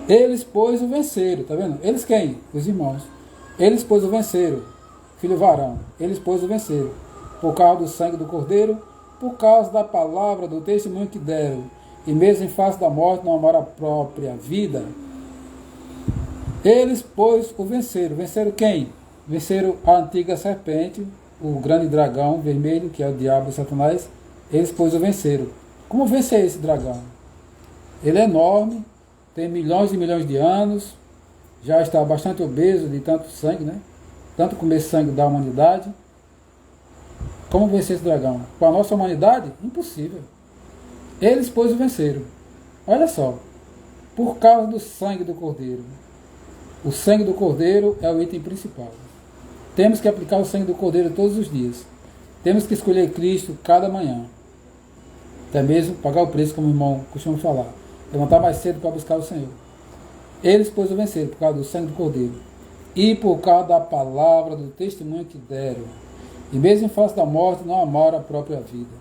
Eles, pois, o venceram, tá vendo? Eles quem? Os irmãos. Eles, pois, o venceram, filho varão. Eles, pois, o venceram, por causa do sangue do Cordeiro, por causa da palavra do testemunho que deram, e mesmo em face da morte não amaram a própria vida. Eles, pois, o venceram. Venceram quem? Venceram a antiga serpente, o grande dragão vermelho, que é o diabo e Satanás. Eles, pois, o venceram. Como vencer esse dragão? Ele é enorme, tem milhões e milhões de anos, já está bastante obeso de tanto sangue, né? Tanto comer sangue da humanidade. Como vencer esse dragão? Com a nossa humanidade? Impossível. Eles, pois, o venceram. Olha só, por causa do sangue do Cordeiro. O sangue do Cordeiro é o item principal. Temos que aplicar o sangue do Cordeiro todos os dias. Temos que escolher Cristo cada manhã. Até mesmo pagar o preço, como o irmão costuma falar. Levantar mais cedo para buscar o Senhor. Eles, pois, o venceram por causa do sangue do Cordeiro e por causa da palavra do testemunho que deram. E mesmo em face da morte, não amaram a própria vida.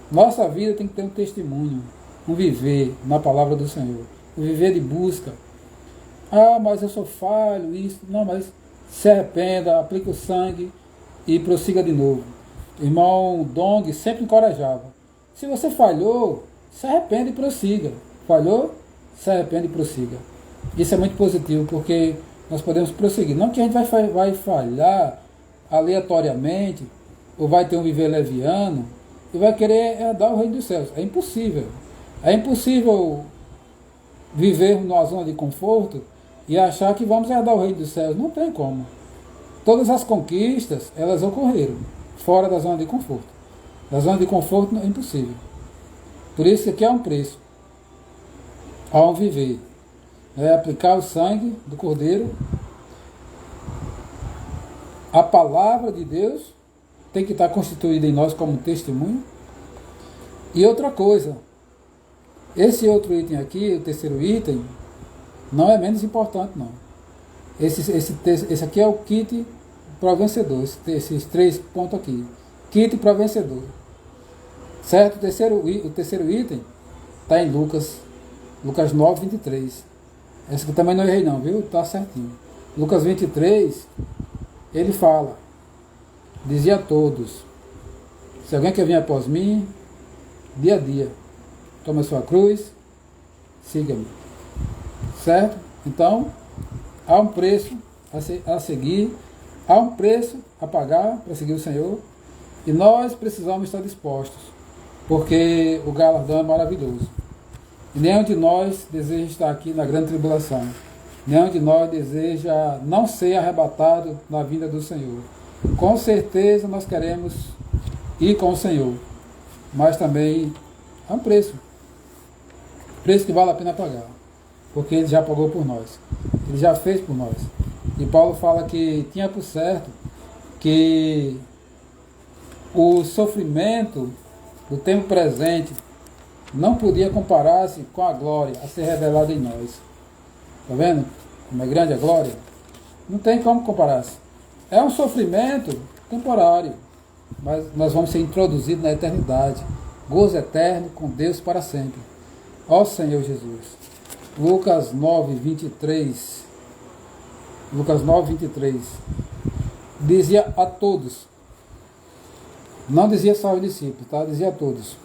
Nossa vida tem que ter um testemunho, um viver na palavra do Senhor. Um viver de busca. Ah, mas eu sou falho, isso. Não, mas se arrependa, aplique o sangue e prossiga de novo. O irmão Dong sempre encorajava. Se você falhou, se arrependa e prossiga. Falhou, se arrepende e prossiga. Isso é muito positivo, porque nós podemos prosseguir. Não que a gente vai falhar aleatoriamente, ou vai ter um viver leviano, e vai querer herdar o reino dos céus. É impossível. É impossível viver numa zona de conforto e achar que vamos herdar o reino dos céus. Não tem como. Todas as conquistas, elas ocorreram fora da zona de conforto. Da zona de conforto é impossível. Por isso aqui é um preço ao viver. É aplicar o sangue do Cordeiro. A palavra de Deus tem que estar constituída em nós como testemunho. E outra coisa, esse outro item aqui, o terceiro item, não é menos importante não. Esse aqui é o kit para o vencedor, esses 3 pontos aqui. Kit para o vencedor. Certo? O terceiro item está em Lucas Lucas 9, 23. Essa aqui também não errei não, viu? Tá certinho. Lucas 23, ele fala, dizia a todos, se alguém quer vir após mim, dia a dia, tome a sua cruz, siga-me. Certo? Então, há um preço a seguir, há um preço a pagar para seguir o Senhor, e nós precisamos estar dispostos, porque o galardão é maravilhoso. E nenhum de nós deseja estar aqui na grande tribulação. Nenhum de nós deseja não ser arrebatado na vinda do Senhor. Com certeza nós queremos ir com o Senhor, mas também há um preço. Preço que vale a pena pagar, porque Ele já pagou por nós. Ele já fez por nós. E Paulo fala que tinha por certo que o sofrimento do tempo presente não podia comparar-se com a glória a ser revelada em nós. Está vendo como é grande a glória? Não tem como comparar-se. É um sofrimento temporário, mas nós vamos ser introduzidos na eternidade. Gozo eterno com Deus para sempre. Ó Senhor Jesus. Lucas 9, 23. Lucas 9, 23. Dizia a todos. Não dizia só aos discípulos, tá? Dizia a todos.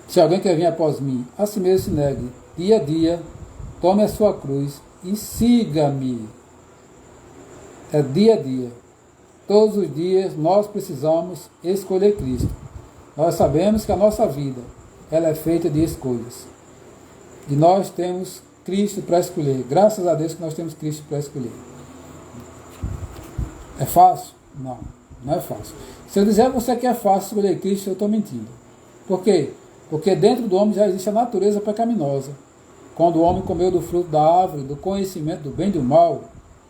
Se alguém quer vir após mim, a si mesmo se negue, dia a dia, tome a sua cruz e siga-me. É dia a dia. Todos os dias nós precisamos escolher Cristo. Nós sabemos que a nossa vida, ela é feita de escolhas. E nós temos Cristo para escolher. Graças a Deus que nós temos Cristo para escolher. É fácil? Não, não é fácil. Se eu disser a você que é fácil escolher Cristo, eu estou mentindo. Por quê? Porque dentro do homem já existe a natureza pecaminosa. Quando o homem comeu do fruto da árvore, do conhecimento do bem e do mal,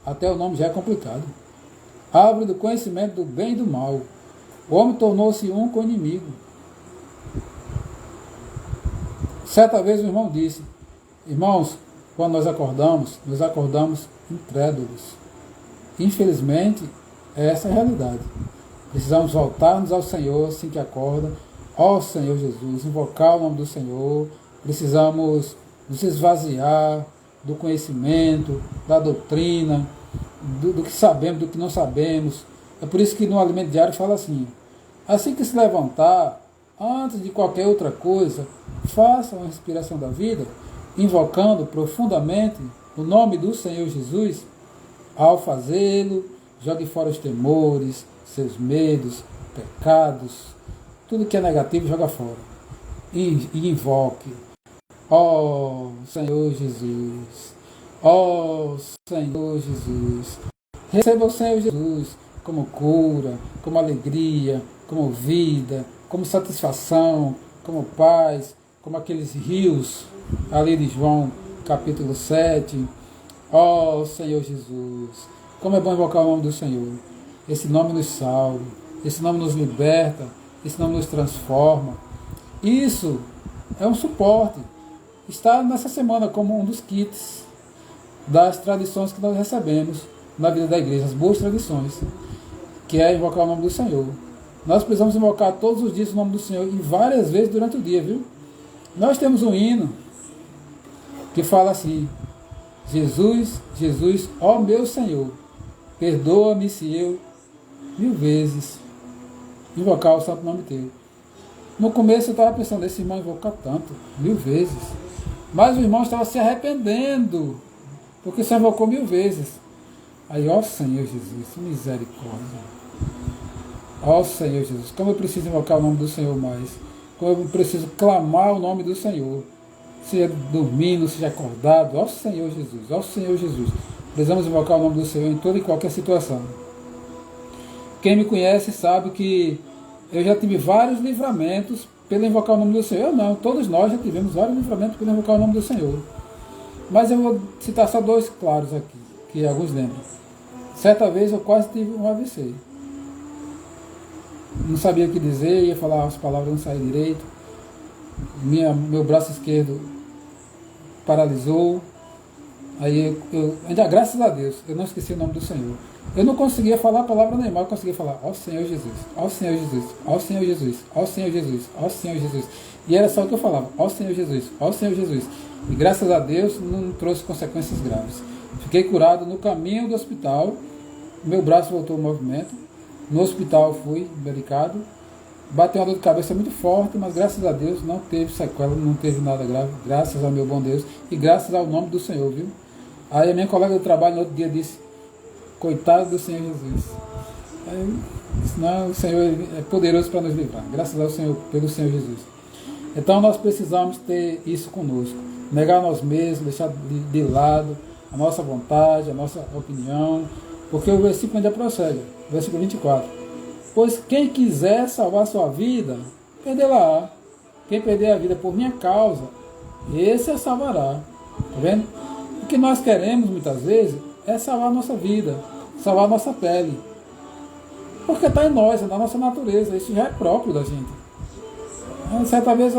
até o nome já é complicado. Árvore do conhecimento do bem e do mal. O homem tornou-se um com o inimigo. Certa vez o irmão disse, irmãos, quando nós acordamos incrédulos. Infelizmente, essa é a realidade. Precisamos voltar-nos ao Senhor assim que acorda. Ó Senhor Jesus, invocar o nome do Senhor. Precisamos nos esvaziar do conhecimento, da doutrina, do que sabemos, do que não sabemos. É por isso que no Alimento Diário fala assim que se levantar, antes de qualquer outra coisa, faça uma respiração da vida, invocando profundamente o nome do Senhor Jesus. Ao fazê-lo, jogue fora os temores, seus medos, pecados, tudo que é negativo joga fora. E invoque. Ó Senhor Jesus. Ó Senhor Jesus. Receba o Senhor Jesus como cura, como alegria, como vida, como satisfação, como paz, como aqueles rios ali de João capítulo 7. Ó Senhor Jesus. Como é bom invocar o nome do Senhor. Esse nome nos salva, esse nome nos liberta, esse nome nos transforma. Isso é um suporte. Está nessa semana como um dos kits das tradições que nós recebemos na vida da igreja, as boas tradições, que é invocar o nome do Senhor. Nós precisamos invocar todos os dias o nome do Senhor e várias vezes durante o dia, viu? Nós temos um hino que fala assim: Jesus, Jesus, ó meu Senhor, perdoa-me se eu 1000 vezes invocar o santo nome teu. No começo eu estava pensando, esse irmão invocar tanto, 1000 vezes. Mas o irmão estava se arrependendo, porque só invocou 1000 vezes. Aí, ó Senhor Jesus, misericórdia. Ó Senhor Jesus, como eu preciso invocar o nome do Senhor mais. Como eu preciso clamar o nome do Senhor. Seja dormindo, seja acordado. Ó Senhor Jesus, ó Senhor Jesus. Precisamos invocar o nome do Senhor em toda e qualquer situação. Quem me conhece sabe que eu já tive vários livramentos pelo invocar o nome do Senhor. Eu não, todos nós já tivemos vários livramentos pelo invocar o nome do Senhor. Mas eu vou citar só 2 claros aqui, que alguns lembram. Certa vez eu quase tive um AVC. Não sabia o que dizer, ia falar as palavras, não saía direito. Meu braço esquerdo paralisou. Aí eu ainda graças a Deus, eu não esqueci o nome do Senhor. Eu não conseguia falar a palavra nenhuma, eu conseguia falar, ó Senhor Jesus, ó Senhor Jesus, ó Senhor Jesus, ó Senhor Jesus, ó Senhor Jesus. E era só o que eu falava, ó Senhor Jesus, ó Senhor Jesus. E graças a Deus não trouxe consequências graves. Fiquei curado no caminho do hospital, meu braço voltou ao movimento, no hospital fui medicado, bateu uma dor de cabeça muito forte, mas graças a Deus não teve sequela, não teve nada grave, graças ao meu bom Deus e graças ao nome do Senhor, viu? Aí a minha colega do trabalho no outro dia disse, coitado do Senhor Jesus. Aí eu disse, não, o Senhor é poderoso para nos livrar, graças ao Senhor, pelo Senhor Jesus. Então nós precisamos ter isso conosco, negar nós mesmos, deixar de lado a nossa vontade, a nossa opinião, porque o versículo ainda prossegue, versículo 24. Pois quem quiser salvar sua vida, perderá. Quem perder a vida por minha causa, esse a salvará. Está vendo? O que nós queremos muitas vezes é salvar a nossa vida, salvar a nossa pele. Porque está em nós, é da nossa natureza, isso já é próprio da gente. Certa vez,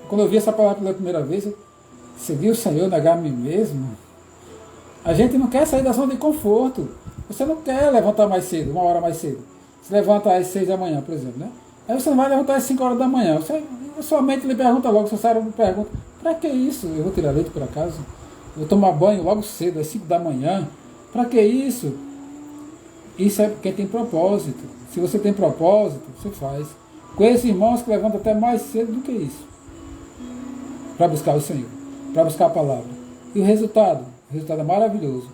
quando eu vi essa palavra pela primeira vez, eu segui o Senhor, negar a mim mesmo. A gente não quer sair da zona de conforto. Você não quer levantar mais cedo, uma hora mais cedo. Você levanta às 6 da manhã, por exemplo, né? Aí você não vai levantar às 5 horas da manhã. Sua mente lhe pergunta logo, seu cérebro pergunta, para que isso? Eu vou tirar leite por acaso? Eu vou tomar banho logo cedo, às 5 da manhã. Para que isso? Isso é porque tem propósito. Se você tem propósito, você faz. Conheço irmãos que levantam até mais cedo do que isso. Para buscar o Senhor, para buscar a palavra. E o resultado? O resultado é maravilhoso.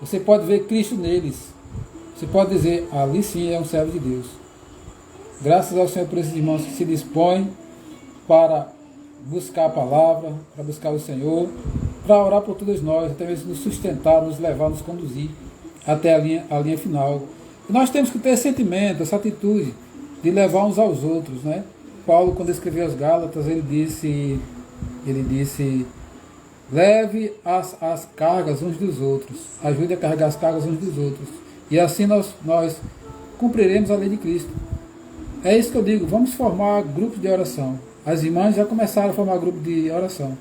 Você pode ver Cristo neles. Você pode dizer, ali sim é um servo de Deus. Graças ao Senhor por esses irmãos que se dispõem para buscar a palavra, para buscar o Senhor, para orar por todos nós, até mesmo nos sustentar, nos levar, nos conduzir até a linha final. E nós temos que ter esse sentimento, essa atitude de levar uns aos outros, né? Paulo, quando escreveu aos Gálatas, ele disse, leve as cargas uns dos outros, ajude a carregar as cargas uns dos outros. E assim nós cumpriremos a lei de Cristo. É isso que eu digo, vamos formar grupos de oração. As irmãs já começaram a formar grupo de oração.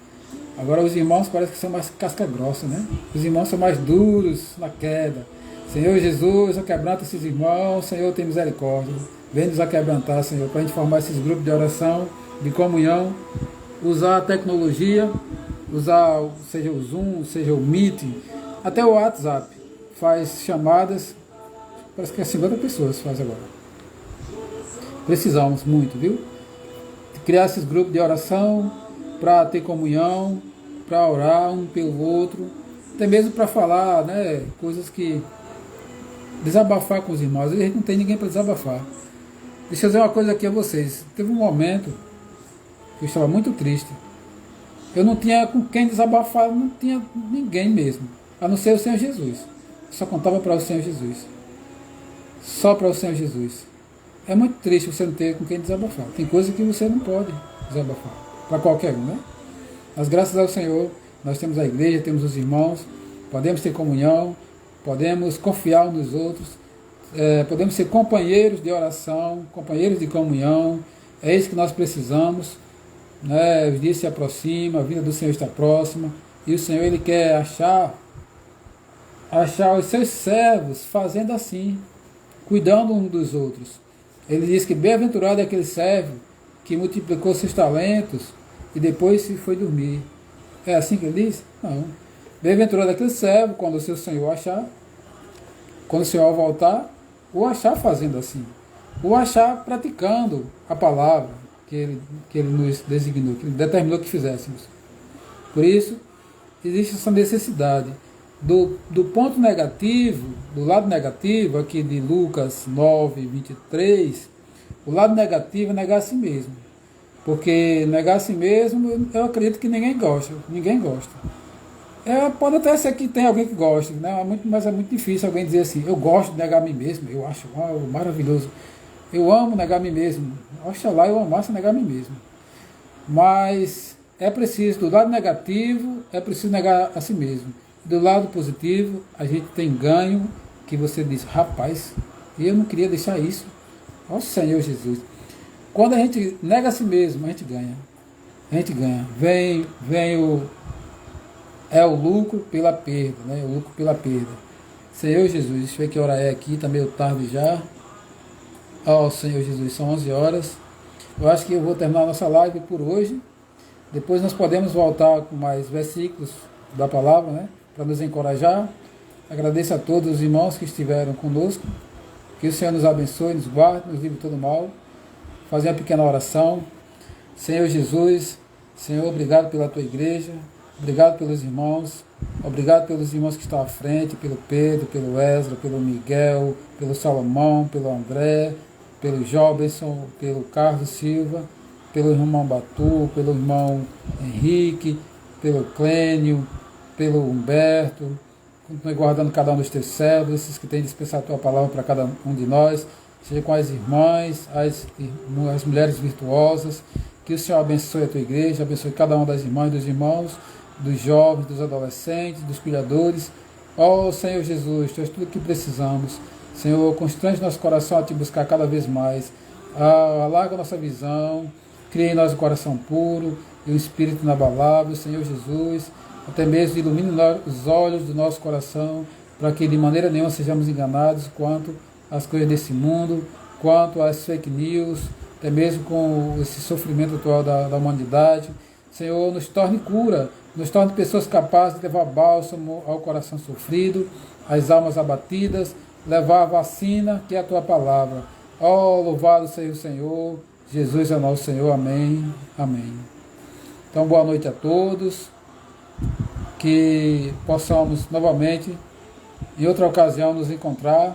Agora os irmãos parece que são mais casca grossa, né? Os irmãos são mais duros na queda. Senhor Jesus, aquebranta esses irmãos, Senhor, tem misericórdia. Vem nos aquebrantar, Senhor, para a gente formar esses grupos de oração, de comunhão, usar a tecnologia, usar, seja o Zoom, seja o Meet, até o WhatsApp. Faz chamadas, parece que é 50 pessoas faz agora. Precisamos muito, viu? Criar esses grupos de oração para ter comunhão, para orar um pelo outro, até mesmo para falar, né, coisas que desabafar com os irmãos. A gente não tem ninguém para desabafar. Deixa eu dizer uma coisa aqui a vocês. Teve um momento que eu estava muito triste. Eu não tinha com quem desabafar, não tinha ninguém mesmo, a não ser o Senhor Jesus. Eu só contava para o Senhor Jesus. Só para o Senhor Jesus. É muito triste você não ter com quem desabafar. Tem coisa que você não pode desabafar. Para qualquer um, né? Mas graças ao Senhor, nós temos a igreja, temos os irmãos, podemos ter comunhão, podemos confiar uns nos outros, podemos ser companheiros de oração, companheiros de comunhão. É isso que nós precisamos, né? Os dias se aproximam, a vida do Senhor está próxima, e o Senhor ele quer achar os seus servos fazendo assim, cuidando uns dos outros. Ele diz que bem-aventurado é aquele servo que multiplicou seus talentos e depois se foi dormir. É assim que ele diz? Não. Bem-aventurado é aquele servo quando o seu Senhor achar, quando o Senhor voltar, ou achar fazendo assim, ou achar praticando a palavra que ele nos designou, que ele determinou que fizéssemos. Por isso, existe essa necessidade do ponto negativo, do lado negativo, aqui de Lucas 9, 23, o lado negativo é negar a si mesmo. Porque negar a si mesmo, eu acredito que ninguém gosta. Pode até ser que tem alguém que goste, né? Mas é muito difícil alguém dizer assim, eu gosto de negar a mim mesmo, eu acho maravilhoso. Eu amo negar a mim mesmo. Oxalá eu amasse negar a mim mesmo. Mas é preciso, do lado negativo, é preciso negar a si mesmo. Do lado positivo, a gente tem ganho, que você diz, rapaz, eu não queria deixar isso. Ó Senhor Jesus. Quando a gente nega a si mesmo, a gente ganha. Vem o lucro pela perda, né? O lucro pela perda. Senhor Jesus, deixa eu ver que hora é aqui, está meio tarde já. Ó, Senhor Jesus, são 11 horas. Eu acho que eu vou terminar a nossa live por hoje. Depois nós podemos voltar com mais versículos da palavra, né? Para nos encorajar. Agradeço a todos os irmãos que estiveram conosco. Que o Senhor nos abençoe, nos guarde, nos livre de todo mal. Fazer uma pequena oração. Senhor Jesus, Senhor, obrigado pela tua igreja. Obrigado pelos irmãos. Obrigado pelos irmãos que estão à frente, pelo Pedro, pelo Ezra, pelo Miguel, pelo Salomão, pelo André, pelo Jobson, pelo Carlos Silva, pelo irmão Batu, pelo irmão Henrique, pelo Clênio, pelo Humberto. Continue guardando cada um dos teus servos, esses que têm dispensado a tua palavra para cada um de nós, seja com as irmãs, as mulheres virtuosas. Que o Senhor abençoe a tua igreja, abençoe cada uma das irmãs e dos irmãos, dos jovens, dos adolescentes, dos criadores. Ó Senhor Jesus, Tu és tudo o que precisamos. Senhor, constrange nosso coração a Te buscar cada vez mais. Alarga a nossa visão, cria em nós um coração puro e um espírito inabalável, Senhor Jesus. Até mesmo ilumine os olhos do nosso coração, para que de maneira nenhuma sejamos enganados quanto às coisas desse mundo, quanto às fake news, até mesmo com esse sofrimento atual da humanidade. Senhor, nos torne cura, nos torne pessoas capazes de levar bálsamo ao coração sofrido, às almas abatidas, levar a vacina, que é a Tua palavra. Ó, louvado seja o Senhor, Jesus é nosso Senhor, amém, amém. Então, boa noite a todos, que possamos novamente, em outra ocasião, nos encontrar,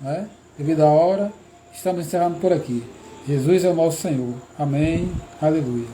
né? Devido à hora, estamos encerrando por aqui. Jesus é o nosso Senhor, amém, aleluia.